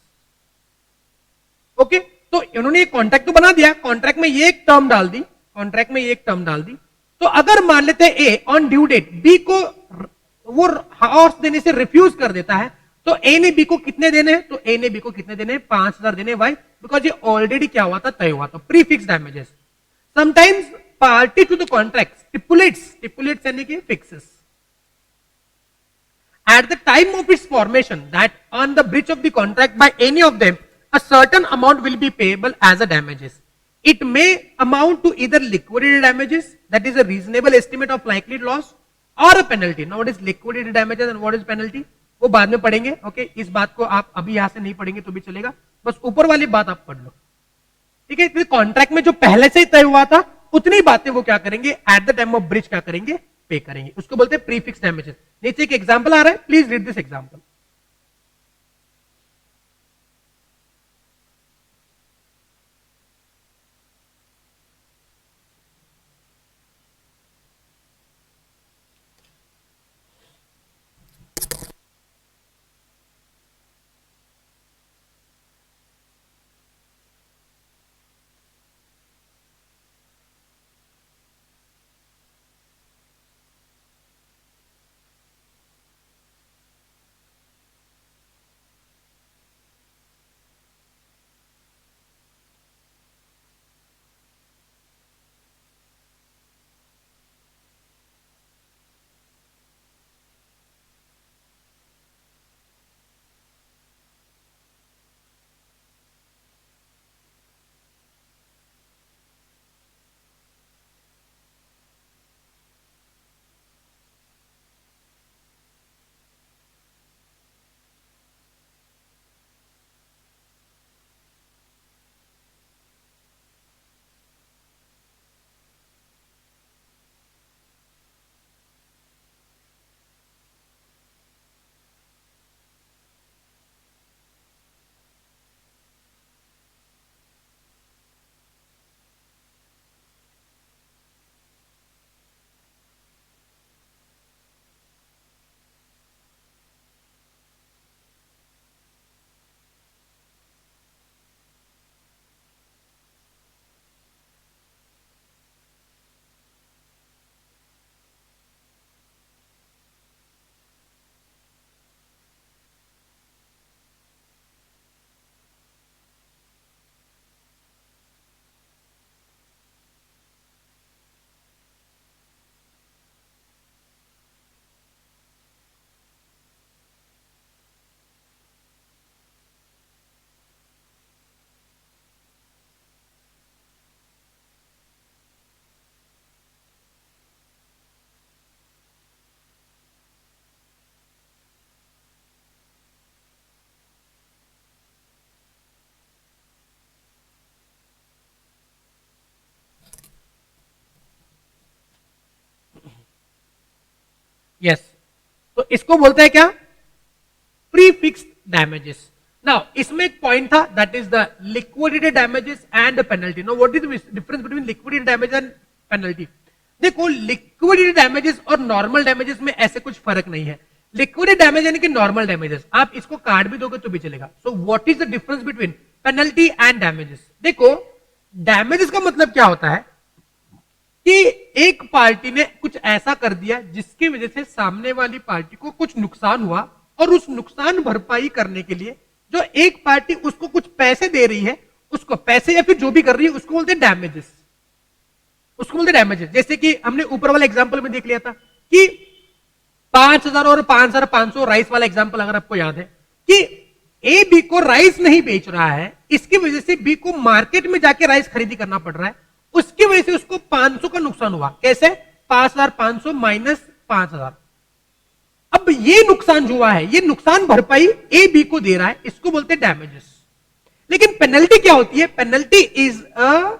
Okay, तो इन्होंने एक कॉन्ट्रैक्ट तो बना दिया, कॉन्ट्रैक्ट में ये एक टर्म डाल दी, कॉन्ट्रैक्ट में ये एक टर्म डाल दी। तो अगर मान लेते हैं ए ऑन ड्यू डेट बी को वो हॉर्स देने से रिफ्यूज कर देता है, तो ए ने बी को कितने देने हैं? तो ए ने बी को कितने देने हैं? 5,000 देने। वाई? बिकॉज ये ऑलरेडी क्या हुआ था? तय हुआ था, pre fix damages. Sometimes party to the contract stipulates यानी कि fixes at the time of its formation that on the breach of the contract by any of them a certain amount will be payable as a damages. It may amount to either liquidated damages, that is a reasonable estimate of likely loss, or a penalty. Now what is liquidated damages and what is penalty? वो बाद में पढ़ेंगे। Okay, इस बात को आप अभी यहां से नहीं पढ़ेंगे तो भी चलेगा, बस ऊपर वाली बात आप पढ़ लो। ठीक है, कॉन्ट्रैक्ट में जो पहले से ही तय हुआ था उतनी बातें वो क्या करेंगे? At the time of bridge क्या करेंगे? पे करेंगे। उसको बोलते हैं प्री फिक्स डैमेजेस। नीचे एक एग्जांपल आ रहा है, please read this example. Yes, तो इसको बोलते हैं क्या? Pre fix damages. नाउ इसमें एक पॉइंट था, that is the liquidated damages and penalty. Now what is the difference between liquidated damage and penalty? देखो, लिक्विडेटेड डैमेजेस और नॉर्मल डैमेजेस में ऐसे कुछ फर्क नहीं है। लिक्विडेटेड डैमेज यानी कि नॉर्मल डैमेजेस, आप इसको काट भी दोगे तो भी चलेगा। So what is the difference between penalty and damages? देखो, डैमेजेस का मतलब क्या होता है कि एक पार्टी ने कुछ ऐसा कर दिया जिसकी वजह से सामने वाली पार्टी को कुछ नुकसान हुआ, और उस नुकसान भरपाई करने के लिए जो एक पार्टी उसको कुछ पैसे दे रही है, उसको पैसे या फिर जो भी कर रही है उसको बोलते हैं डैमेजेस। उसको बोलते हैं डैमेजेस। जैसे कि हमने ऊपर वाला एग्जांपल में देख लिया था कि 5,000 और 5,500 राइस वाला एग्जांपल अगर आपको याद है कि ए बी को राइस नहीं बेच रहा है, इसकी वजह से बी को मार्केट में जाके राइस खरीदी करना पड़ रहा है, उसकी वजह से उसको 500 का नुकसान हुआ। कैसे? 5500 माइनस 5000। अब ये नुकसान जो हुआ है, ये नुकसान भरपाई ए बी को दे रहा है, इसको बोलते हैं डैमेजेस। लेकिन पेनल्टी क्या होती है? Penalty is a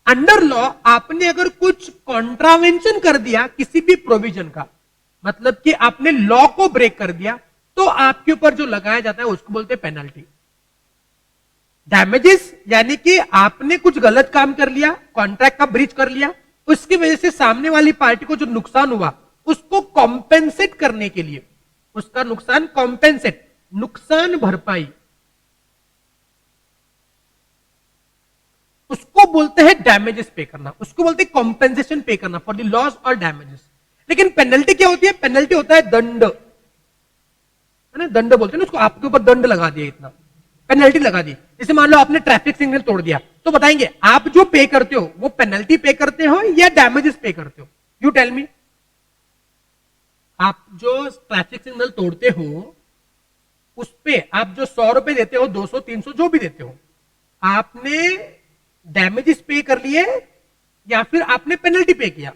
under law आपने अगर कुछ कॉन्ट्रावेंशन कर दिया किसी भी प्रोविजन का, मतलब कि आपने लॉ को ब्रेक कर दिया, तो आपके ऊपर जो लगाया जाता है उसको बोलते हैं पेनल्टी। डैमेजेस यानी कि आपने कुछ गलत काम कर लिया, कॉन्ट्रैक्ट का ब्रीच कर लिया, उसकी वजह से सामने वाली पार्टी को जो नुकसान हुआ उसको कॉम्पेंसेट करने के लिए, उसका नुकसान कॉम्पेंसेट, नुकसान भरपाई, उसको बोलते हैं डैमेजेस पे करना, उसको बोलते हैं कॉम्पेंसेशन पे करना फॉर द लॉस और डैमेजेस। लेकिन पेनल्टी क्या होती है? पेनल्टी होता है दंड, है ना, दंड बोलते हैं ना उसको, आपके ऊपर दंड लगा दिया, इतना पेनल्टी लगा दी। जैसे मान लो आपने ट्रैफिक सिग्नल तोड़ दिया, तो बताएंगे आप जो पे करते हो वो पेनल्टी पे करते हो या डैमेजेस पे करते हो? You tell me. आप जो ट्रैफिक सिग्नल तोड़ते हो उस पे आप जो 100 रुपए देते हो, 200 300 जो भी देते हो, आपने डैमेजेस पे कर लिए या फिर आपने पेनल्टी पे किया?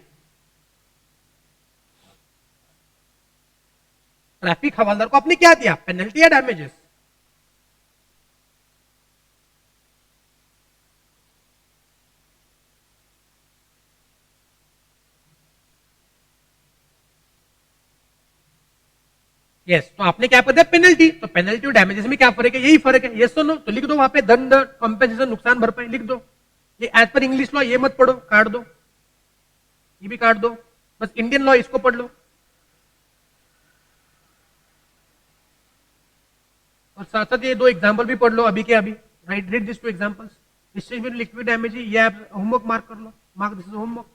ट्रैफिक हवालदार को आपने क्या दिया, पेनल्टी या डैमेजेस? यस, तो आपने क्या पता है? पेनल्टी। तो पेनल्टी और डैमेजेस में क्या फर्क है? यही फर्क है। यस नो, तो लिख दो वहां पे दंड, कॉम्पेंसेशन, नुकसान भरपाई लिख दो। ये एज पर इंग्लिश लॉ ये मत पढ़ो, काट दो, ये भी काट दो, बस इंडियन लॉ इसको पढ़ लो। और साथ साथ ये दो एग्जांपल भी पढ़ लो अभी के अभी। Right, read this two examples. Distinction between liquid damage, ये आप होमवर्क मार्क कर लो, mark this is homework.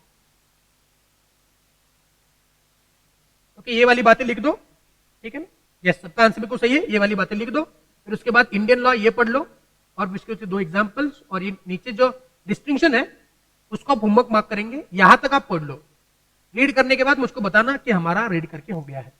Okay, ये वाली बातें लिख दो, ठीक है ना? यस, सबका आंसर बिल्कुल सही है, ये वाली बातें लिख दो। फिर उसके बाद इंडियन लॉ ये पढ़ लो, और उसके दो एग्जांपल्स, और ये नीचे जो डिस्टिंक्शन है उसको आप होमवर्क मार्क करेंगे, यहां तक आप पढ़ लो। रीड करने के बाद मुझको बताना कि हमारा रीड करके हो गया है।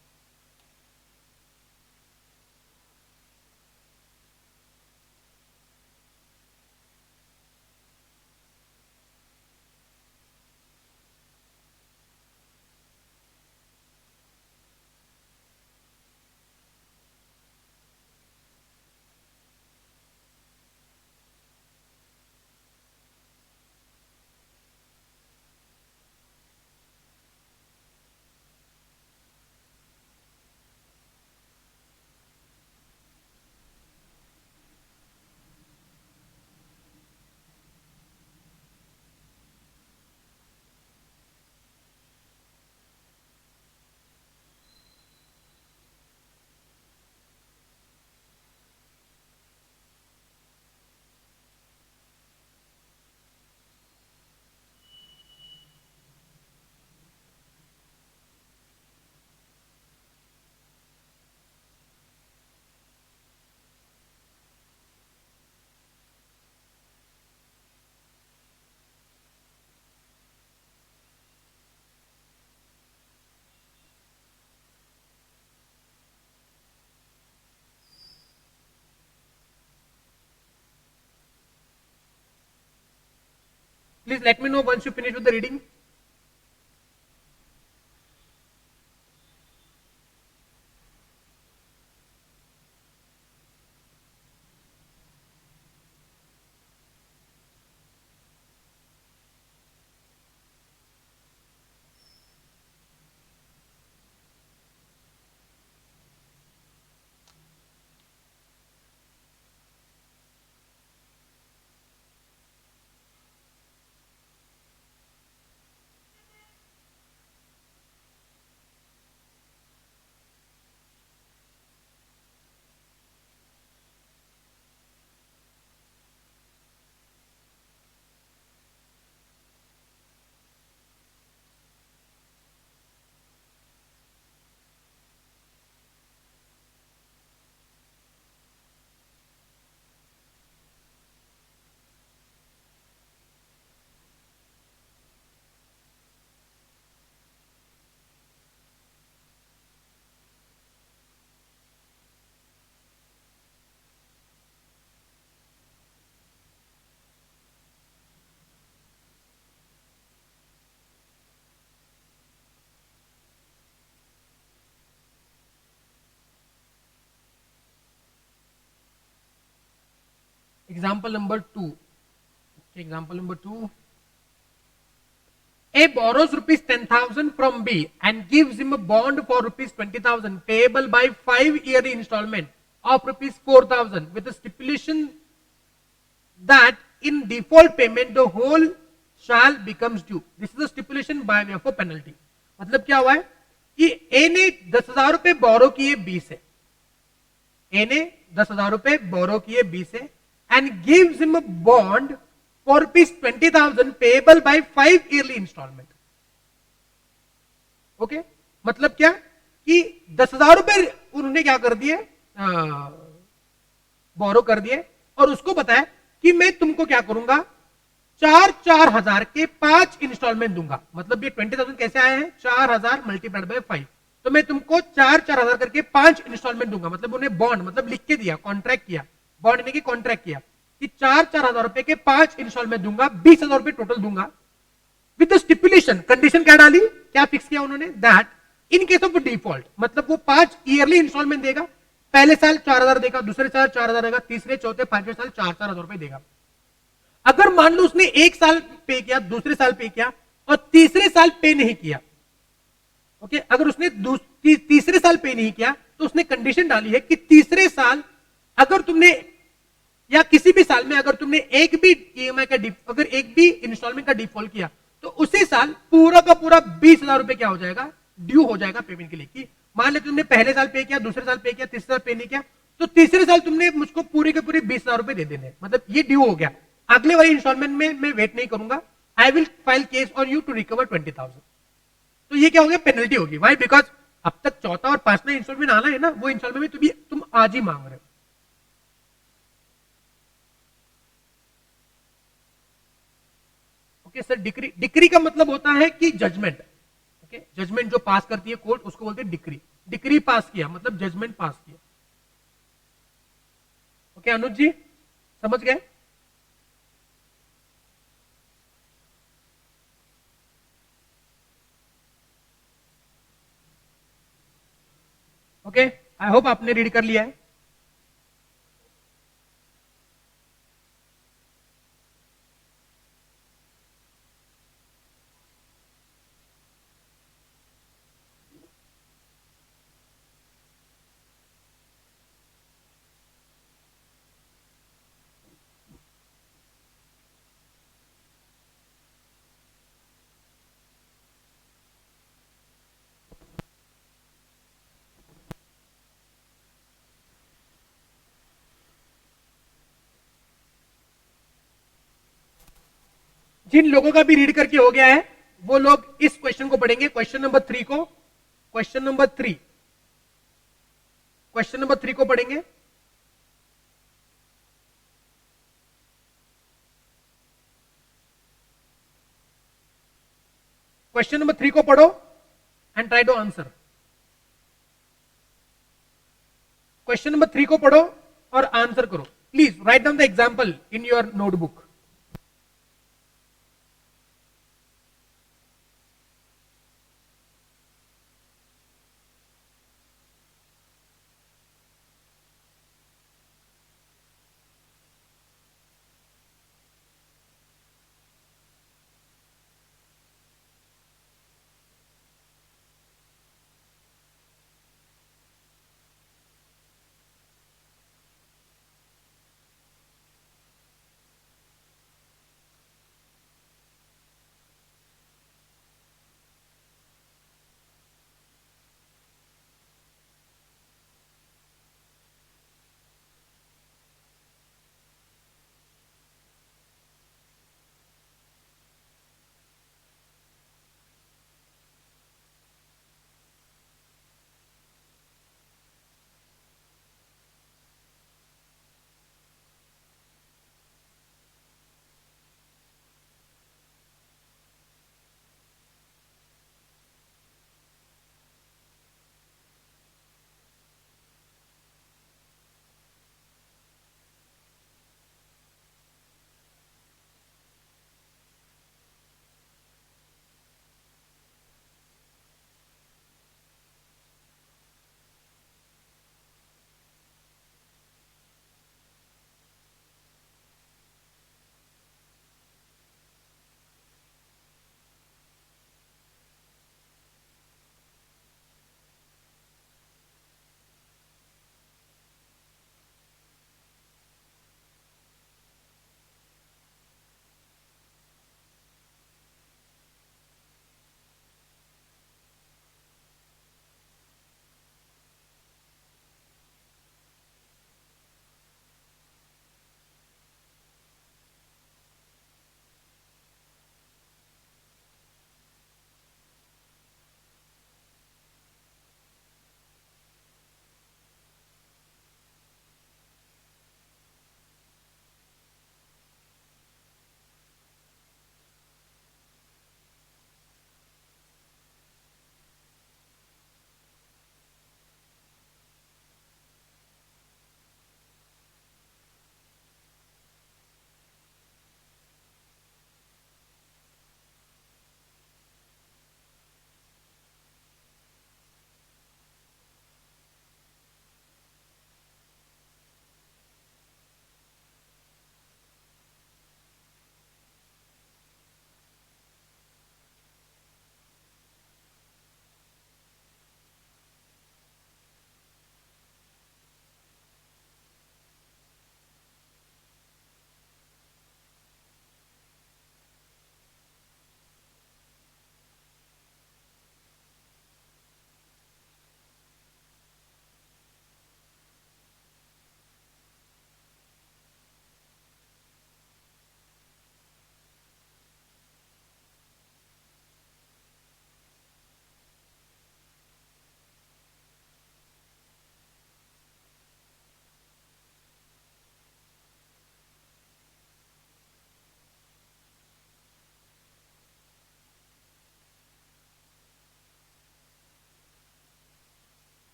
Please let me know once you finish with the reading. Example number 2. Example number 2. A borrows rupees 10,000 from B and gives him a bond for rupees 20,000 payable by 5 yearly installment of rupees 4,000 with a stipulation that in default payment the whole shall becomes due. This is the stipulation by way of a penalty. मतलब क्या हुआ है कि ए ने 10,000 रुपए बोरो किए B से, ए ने 10,000 रुपए बोरो किए बी से and gives him a bond for rupees 20,000 payable by 5 yearly instalment. Okay, मतलब क्या कि 10,000 रुपए उन्होंने क्या कर दिए, बोरो कर दिए और उसको बताया कि मैं तुमको क्या करूंगा, 4,000 के 5 इंस्टॉलमेंट दूंगा. मतलब ये 20,000 कैसे आए हैं, 4,000 मल्टीप्लाइड बाय 5, तो मैं तुमको 4,000 करके 5 इंस्टॉलमेंट दूंगा. मतलब उन्हें बॉन्ड मतलब लिख के दिया, कॉन्ट्रैक्ट किया, बॉन्ड नहीं कि कॉन्ट्रैक्ट किया कि 4,000 रुपए के 5 इंस्टॉलमेंट दूंगा, 20,000 रुपए टोटल दूंगा विद स्टिपुलेशन. कंडीशन क्या डाली, क्या फिक्स किया उन्होंने, that in case of default, मतलब वो 5 ईयरली इंस्टॉलमेंट देगा. पहले साल 4,000 देगा, दूसरे साल 4,000 देगा, तीसरे चौथे पांचवें साल 4,000 रुपए देगा. अगर मान लो उसने एक साल पे किया, दूसरे साल पे किया और तीसरे साल पे नहीं किया, ओके, अगर उसने तीसरे साल पे नहीं किया तो उसने कंडीशन डाली है कि तीसरे साल अगर तुमने या किसी भी साल में अगर तुमने एक भी ईएमआई का अगर एक भी इंस्टॉलमेंट का डिफॉल्ट किया तो उसी साल पूरा का पूरा 20,000 रुपए क्या हो जाएगा, ड्यू हो जाएगा पेमेंट के लिए. कि मान लो तुमने पहले साल पे किया, दूसरे साल पे किया, तीसरे साल पे नहीं किया, तो तीसरे साल तुमने मुझको पूरे के पूरे 20,000 रुपए दे देने, मतलब ये ड्यू हो गया. अगले वाली इंस्टॉलमेंट में मैं वेट नहीं करूंगा, I will file case on you to recover 20,000. तो ये क्या हो गया, पेनल्टी होगी. वाई, बिकॉज अब तक चौथा और पांचवा इंस्टॉलमेंट आना है ना, वो इंस्टॉलमेंट में तुम आज ही मांग रहे हो. ओके सर, डिक्री, डिक्री का मतलब होता है कि जजमेंट. ओके, जजमेंट जो पास करती है कोर्ट उसको बोलते हैं डिक्री. डिक्री पास किया मतलब जजमेंट पास किया. ओके अनुज जी, समझ गए. ओके, आई होप आपने रीड कर लिया है. जिन लोगों का भी रीड करके हो गया है वो लोग इस क्वेश्चन को पढ़ेंगे, क्वेश्चन नंबर 3 को, क्वेश्चन नंबर 3, क्वेश्चन नंबर 3 को पढ़ेंगे. क्वेश्चन नंबर 3 को पढ़ो and try to answer. Question number 3 को पढ़ो और आंसर करो. Please write down the example in your notebook.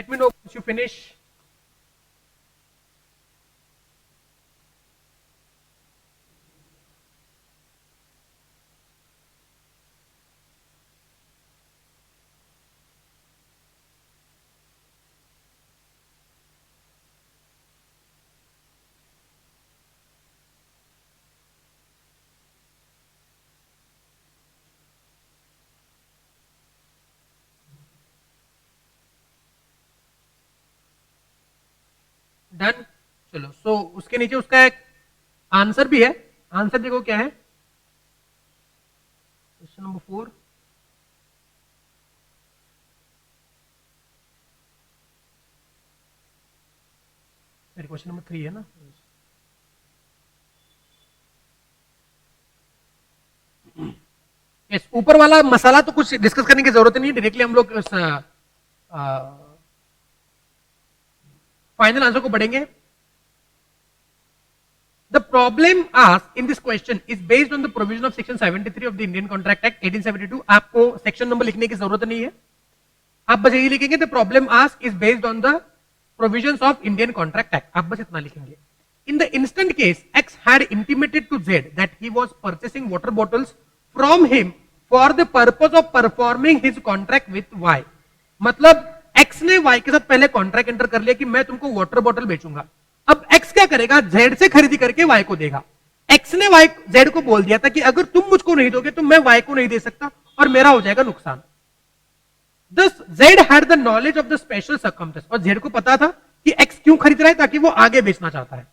Let me know you finish. Done. चलो, सो उसके नीचे उसका एक आंसर भी है. आंसर देखो क्या है. Question number 4. मेरे क्वेश्चन नंबर 3 है ना. yes, ऊपर वाला मसाला तो कुछ डिस्कस करने की जरूरत नहीं है. डायरेक्टली हम लोग फाइनल आंसर को पढ़ेंगे. The problem asked in this question is based on the provision of section 73 of the Indian Contract Act 1872. आपको सेक्शन नंबर लिखने की जरूरत नहीं है. आप बस यही लिखेंगे the problem asked is based on the provisions of Indian Contract Act. आप बस इतना लिखेंगे. In the instant case, X had intimated to Z that he was purchasing water bottles from him for the purpose of performing his contract with Y. मतलब X ने Y के साथ पहले contract enter कर लिया कि मैं तुमको वाटर बॉटल बेचूंगा. अब X क्या करेगा, Z से खरीदी करके Y को देगा. X ने Z को बोल दिया था कि अगर तुम मुझको नहीं दोगे तो मैं Y को नहीं दे सकता और मेरा हो जाएगा नुकसान. Thus Z had the knowledge of the special circumstance. और Z को पता था कि X क्यों खरीद रहा है, ताकि वो आगे बेचना चाहता है.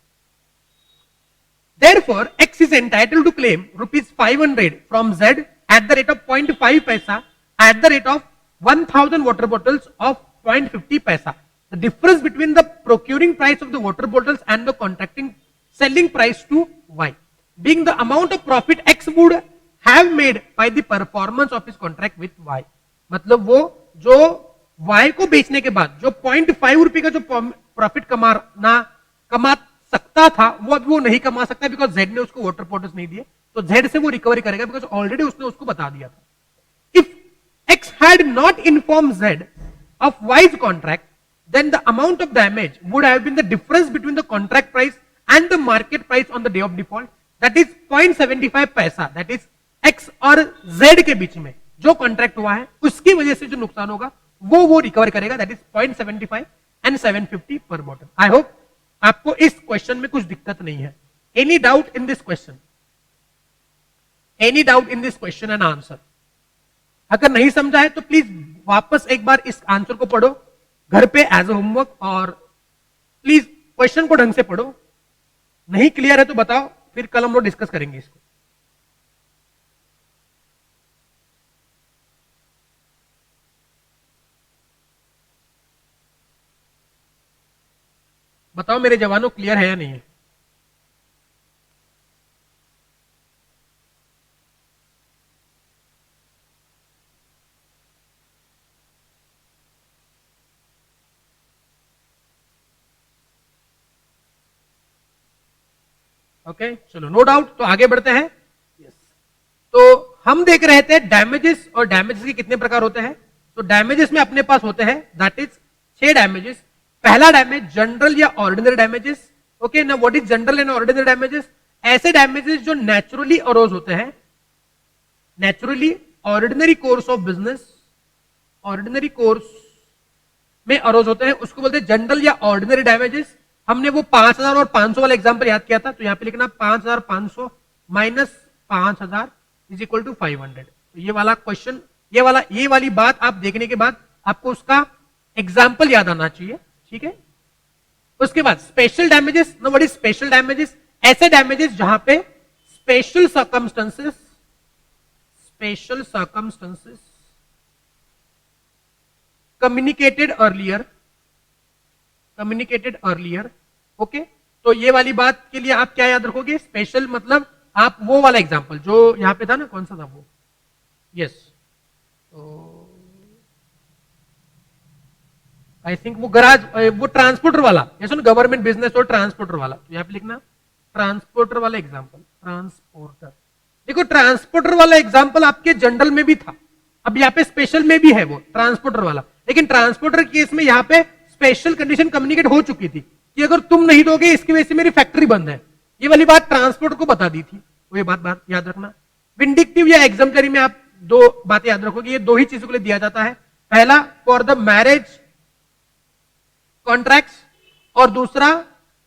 Therefore, X is entitled to claim rupees 500 from Z at the rate of 0.5 paisa at the rate of 1000 water bottles of 0.50 paisa. The difference between the procuring price of the water bottles and the contracting selling price to Y being the amount of profit X would have made by the performance of his contract with Y. मतलब वो जो Y को बेचने के बाद जो 0.5 रुपए का जो प्रॉफिट कमा सकता था वो नहीं कमा सकता, बिकॉज Z ने उसको वाटर बॉटल्स नहीं दिए. तो Z से वो रिकवरी करेगा बिकॉज ऑलरेडी उसने उसको बता दिया था. If X had not informed Z of Y's contract, then the amount of damage would have been the difference between the contract price and the market price on the day of default, that is 0.75 पैसा. that is X और Z के बीच में जो contract हुआ है उसकी वजह से जो नुकसान होगा वो रिकवर करेगा. that is 0.75 and 750 per bottle. I hope आपको इस क्वेश्चन में कुछ दिक्कत नहीं है. Any doubt in this question? Any doubt in this question and answer? अगर नहीं समझा है तो प्लीज वापस एक बार इस आंसर को पढ़ो घर पे एज ए होमवर्क, और प्लीज क्वेश्चन को ढंग से पढ़ो. नहीं क्लियर है तो बताओ, फिर कल हम लोग डिस्कस करेंगे इसको. बताओ मेरे जवानों, क्लियर है या नहीं है? ओके, चलो, नो डाउट. तो आगे बढ़ते हैं. यस, तो हम देख रहे थे डैमेजेस, और डैमेजेस के कितने प्रकार होते हैं. तो डैमेजेस में अपने पास होते हैं दैट इज 6 डैमेजेस. पहला डैमेज जनरल या ऑर्डिनरी डैमेजेस. ओके ना, what is general and ordinary damages? ऐसे डैमेजेस जो नेचुरली अरोज होते हैं, naturally ordinary course of business, ordinary course में अरोज होते हैं, उसको बोलते हैं जनरल या ऑर्डिनरी डैमेजेस. हमने वो 5000 और 500 वाला एग्जांपल याद किया था. तो यहां पे लिखना 5500 माइनस 5000 इज इक्वल टू 500. तो ये वाला क्वेश्चन, ये वाली बात आप देखने के बाद आपको उसका एग्जाम्पल याद आना चाहिए. ठीक है. उसके बाद special damages. No, what is special damages? ऐसे डैमेजेस जहां पे special circumstances communicated earlier. Okay, तो ये वाली बात के लिए आप क्या याद रखोगे? स्पेशल मतलब आप वो वाला एग्जांपल जो यहां पे था ना, कौन सा था वो? यस, तो आई थिंक वो गराज, वो ट्रांसपोर्टर वाला. ये सुन, गवर्नमेंट बिजनेस और ट्रांसपोर्टर वाला. तो यहां पे लिखना ट्रांसपोर्टर वाला एग्जांपल. ट्रांसपोर्टर. देखो, ट्रांसपोर्टर वाला एग्जांपल आपके जनरल में भी था, अब यहाँ पे स्पेशल में भी है वो ट्रांसपोर्टर वाला. लेकिन ट्रांसपोर्टर केस में यहाँ पे स्पेशल कंडीशन कम्युनिकेट हो चुकी थी कि अगर तुम नहीं दोगे इसकी वजह से मेरी फैक्ट्री बंद है। ये वाली बात ट्रांसपोर्ट को बता दी थी, वो ये बात याद रखना। विंडिक्टिव या एग्जाम्पलरी में आप दो बातें याद रखोगे, ये दो ही चीजों के लिए दिया जाता है। पहला फॉर द मैरिज कॉन्ट्रैक्ट्स और दूसरा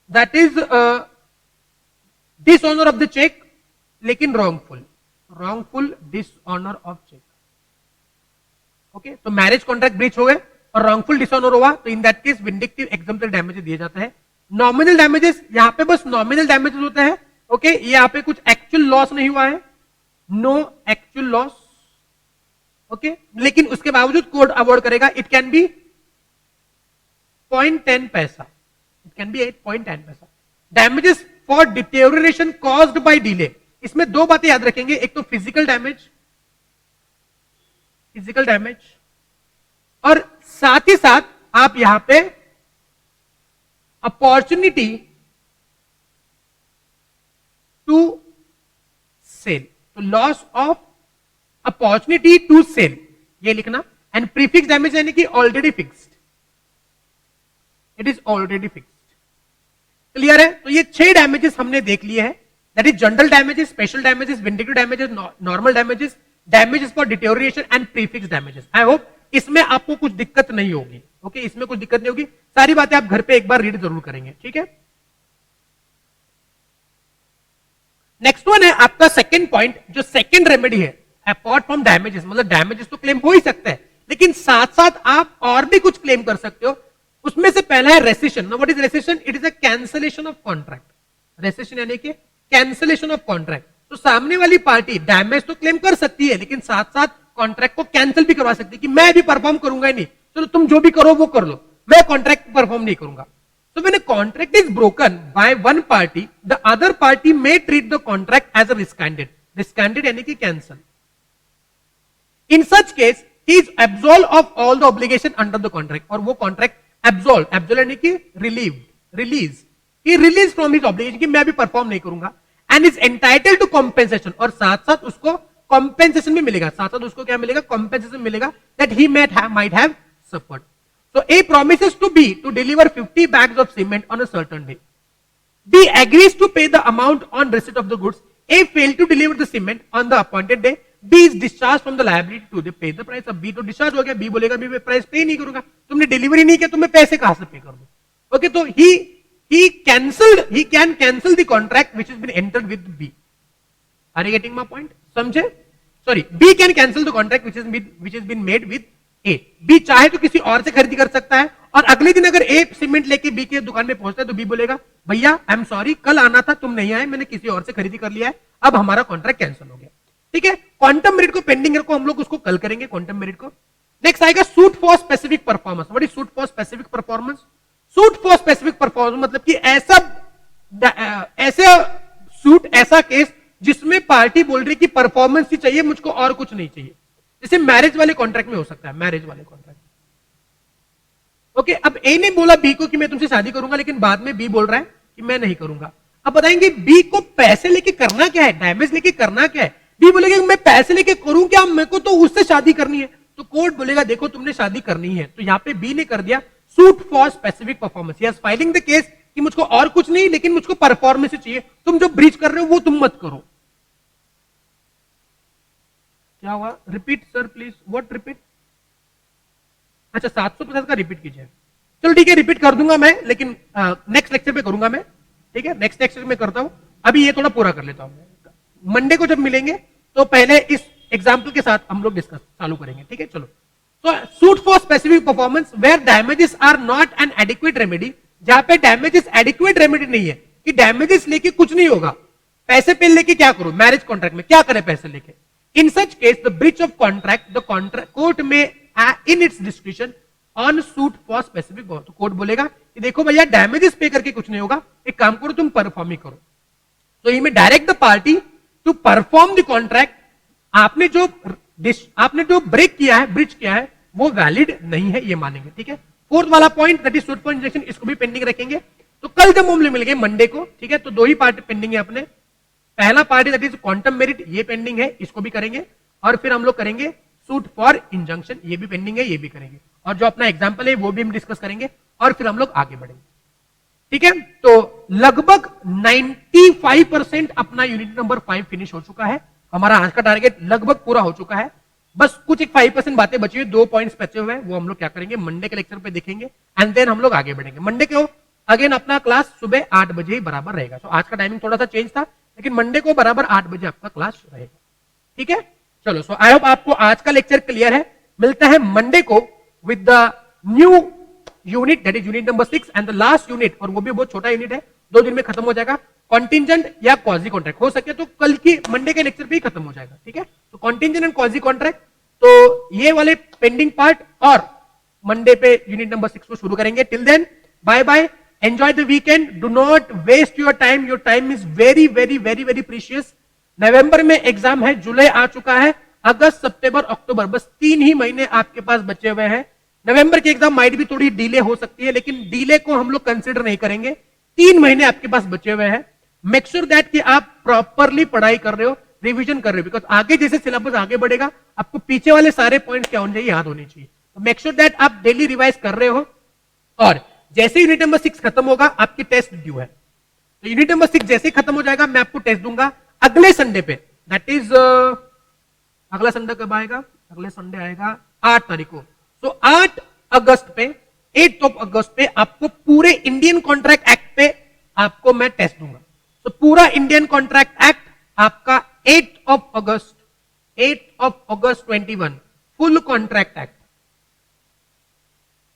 that is dishonour of the cheque लेकिन wrongful dishonour of cheque. Okay, तो मैरिज कॉन्ट्रैक्ट ब्रीच हो गए और रॉन्गफुल डिसऑनर हुआ तो in that case vindictive exemplary damages दिए जाते हैं। नॉमिनल डैमेजेस, यहां पे बस नॉमिनल डैमेजेस होते हैं। ओके, यहां पे कुछ एक्चुअल लॉस नहीं हुआ है, नो एक्चुअल लॉस। ओके, लेकिन उसके बावजूद कोर्ट अवॉर्ड करेगा। इट कैन बी 0.10 पैसा, इट कैन बी 8.10 पैसा। Damages for deterioration caused by delay, इसमें दो बातें याद रखेंगे, एक तो फिजिकल डैमेज और साथ ही साथ आप यहां पे अपॉर्चुनिटी टू सेल, तो loss of opportunity to sell ये लिखना। एंड प्रीफिक्स डैमेज यानी कि already fixed, it is already fixed. Clear है? तो ये 6 डैमेजेस हमने देख लिए हैं, that is general damages, special damages, vindictive damages, normal damages, damages for deterioration and prefix damages. I hope इसमें आपको कुछ दिक्कत नहीं होगी। ओके, इसमें कुछ दिक्कत नहीं होगी, सारी बातें आप घर पे एक बार रीड जरूर करेंगे। ठीक है, नेक्स्ट वन है आपका सेकंड पॉइंट, जो सेकंड रेमेडी है अपार्ट फ्रॉम डैमेजेस। मतलब डैमेजेस तो क्लेम हो ही सकता है, लेकिन साथ साथ आप और भी कुछ क्लेम कर सकते हो। उसमें से पहला है rescission. Now what is rescission? It is a cancellation of contract. Rescission यानी कि कैंसलेशन ऑफ कॉन्ट्रैक्ट। तो सामने वाली पार्टी डैमेज तो क्लेम कर सकती है, लेकिन साथ साथ कॉन्ट्रैक्ट को कैंसिल भी करवा सकती है कि मैं भी परफॉर्म करूंगा ही नहीं, चलो तुम जो भी करो वो कर लो, मैं कॉन्ट्रैक्ट परफॉर्म नहीं करूंगा। So when a contract is broken by one party, the other party may treat the contract as a rescinded. Rescinded यानी कि cancel. In such case, he is absolved of all the obligation under the contract. और वो contract absolved यानी कि release. He released from his obligation कि मैं भी perform नहीं करूंगा, and is entitled to compensation. और साथ साथ उसको compensation भी मिलेगा, साथ साथ उसको क्या मिलेगा? Compensation मिलेगा that he might have suffered. So A promises to B to deliver 50 bags of cement on a certain day. B agrees to pay the amount on receipt of the goods. A failed to deliver the cement on the appointed day. B is discharged from the liability to pay the price. अब B तो discharge हो गया, B बोलेगा B मैं price पे नहीं करूंगा, तुमने डिलीवरी नहीं किया तो मैं पैसे कहां से पे कर दूं? ओके, तो he can cancel the contract which has been entered with B. Are you getting my point? समझे? Sorry, B can cancel the contract which has been made with A. B चाहे तो किसी और से खरीदी कर सकता है, और अगले दिन अगर A सीमेंट लेके B के दुकान में पहुंचता है तो B बोलेगा भैया आई एम सॉरी, कल आना था तुम नहीं आए, मैंने किसी और से खरीदी कर लिया है, अब हमारा कॉन्ट्रैक्ट कैंसिल हो गया। ठीक है, क्वांटम मेरिट को पेंडिंग रखो, हम लोग उसको कल करेंगे क्वांटम मेरिट को। नेक्स्ट आएगा suit for specific performance. What is suit for specific performance? Suit for specific performance मतलब कि ऐसा सूट, ऐसा केस जिसमें पार्टी बोल रही कि परफॉर्मेंस ही चाहिए, मुझको और कुछ नहीं चाहिए। जैसे मैरिज वाले कॉन्ट्रैक्ट में हो सकता है, मैरिज वाले कॉन्ट्रैक्ट। ओके, अब ए ने बोला बी को कि मैं तुमसे शादी करूंगा, लेकिन बाद में बी बोल रहा है कि मैं नहीं करूंगा। अब बताएंगे बी को पैसे लेके करना क्या है, डैमेज लेके करना क्या है? बी बोलेगा मैं पैसे लेके करूं क्या, मेरे को तो उससे शादी करनी है। तो कोर्ट बोलेगा देखो तुमने शादी करनी है, तो यहां पे बी ने कर दिया suit for specific performance. Yes, filing the case कि मुझको और कुछ नहीं, लेकिन मुझको परफॉर्मेंस चाहिए, तुम जो ब्रीच कर रहे हो वो तुम मत करो। क्या हुआ? Repeat sir please, what repeat? अच्छा 750 का रिपीट कीजिए। चलो ठीक है, रिपीट कर दूंगा मैं, लेकिन नेक्स्ट लेक्चर पे करूंगा मैं। ठीक है, नेक्स्ट लेक्चर में करता हूं, अभी ये थोड़ा पूरा कर लेता हूं। मंडे को जब मिलेंगे तो पहले इस एग्जाम्पल के साथ हम लोग डिस्कस चालू करेंगे। ठीक है, चलो। तो suit for specific performance where damages are not an adequate remedy, जहां पे डैमेजेस एडिक्वेट रेमेडी नहीं है कि डैमेजेस लेके कुछ नहीं होगा, पैसे पे लेके क्या करो, मैरिज कॉन्ट्रैक्ट में क्या करे पैसे लेके। In such case, the breach of contract, the court may, in its discretion, on suit for specific. तो कोर्ट बोलेगा कि देखो भैया डैमेजेस पे करके कुछ नहीं होगा, एक काम करो तुम परफॉर्म ही करो। तो he may direct the party to perform the contract. आपने जो ब्रेक किया है, ब्रीच किया है, वो वैलिड नहीं है, ये मानेंगे। ठीक है, फोर्थ वाला point that is suit for injection, इसको भी पेंडिंग रखेंगे। तो कल जब हम मिल गए मंडे को, ठीक है, तो दो ही पार्ट पेंडिंग है अपने। पहला party that is quantum merit, ये पेंडिंग है, इसको भी करेंगे, और फिर हम लोग करेंगे सूट फॉर इंजंक्शन, ये भी पेंडिंग है, ये भी करेंगे। और जो अपना एग्जाम्पल है वो भी हम डिस्कस करेंगे और फिर हम लोग आगे बढ़ेंगे। ठीक है, तो लगभग 95% अपना यूनिट नंबर 5 फिनिश हो चुका है। हमारा आज का टारगेट लगभग पूरा हो चुका है। बस कुछ एक 5% बातें बची हुई, 2 पॉइंट्स बचे हुए हैं, वो हम लोग क्या करेंगे मंडे के लेक्चर पे देखेंगे एंड देन हम लोग आगे बढ़ेंगे। मंडे को अगेन अपना क्लास सुबह 8 बजे ही बराबर रहेगा। तो आज का टाइमिंग थोड़ा सा चेंज था, लेकिन मंडे को बराबर 8 बजे आपका क्लास रहेगा। ठीक है, चलो, सो आई होप आपको आज का लेक्चर क्लियर है। मिलता है मंडे को with the new unit, that is unit number 6 and the last unit, और वो भी बहुत छोटा यूनिट है, 2 दिन में खत्म हो जाएगा। कॉन्टिंजेंट या क्वाजी कॉन्ट्रैक्ट, हो सके तो कल की मंडे के लेक्चर पे ही खत्म हो जाएगा। ठीक है, तो कॉन्टिंजेंट एंड क्वाजी कॉन्ट्रैक्ट, तो ये वाले पेंडिंग पार्ट और मंडे पे यूनिट नंबर 6 को शुरू करेंगे। Till then bye bye, enjoy the weekend, do not waste your time is very very very very precious. नवंबर में एग्जाम है, जुलाई आ चुका है, अगस्त सितंबर अक्टूबर, बस 3 ही महीने आपके पास बचे हुए हैं। नवंबर की एग्जाम माइट भी थोड़ी डिले हो सकती है, लेकिन डिले को हम लोग कंसिडर नहीं करेंगे। 3 महीने आपके पास बचे हुए हैं। मेक श्योर दैट कि आप प्रॉपरली पढ़ाई कर रहे हो, रिवीजन कर रहे हो, बिकॉज आगे जैसे सिलेबस आगे बढ़ेगा आपको पीछे वाले सारे पॉइंट्स क्या होने चाहिए, याद होने चाहिए। तो मेक श्योर दैट आप डेली रिवाइज कर रहे हो। और जैसे यूनिट नंबर 6 खत्म होगा, आपकी टेस्ट ड्यू है, तो यूनिट नंबर 6 जैसे ही खत्म हो जाएगा मैं आपको टेस्ट दूंगा अगले संडे पे, दैट इज अगला संडे कब आएगा, अगले संडे आएगा 8 तारीख को। तो 8 अगस्त पे, 8 अगस्त पे आपको पूरे इंडियन कॉन्ट्रैक्ट एक्ट पे आपको मैं टेस्ट दूंगा। तो पूरा इंडियन कॉन्ट्रैक्ट एक्ट आपका 8 अगस्त 21 फुल कॉन्ट्रैक्ट एक्ट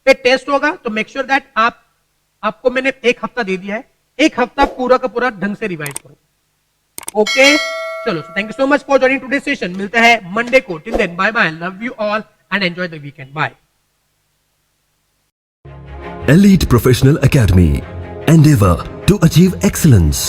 पे टेस्ट होगा। तो मेक श्योर दैट आपको मैंने 1 हफ्ता दे दिया है, 1 हफ्ता पूरा का पूरा ढंग से रिवाइज करो। ओके, चलो, thank you so much for joining today session. मिलते हैं मंडे को। Till then bye bye, love you all and enjoy the weekend. Bye. Elite Professional Academy. Endeavor to achieve excellence.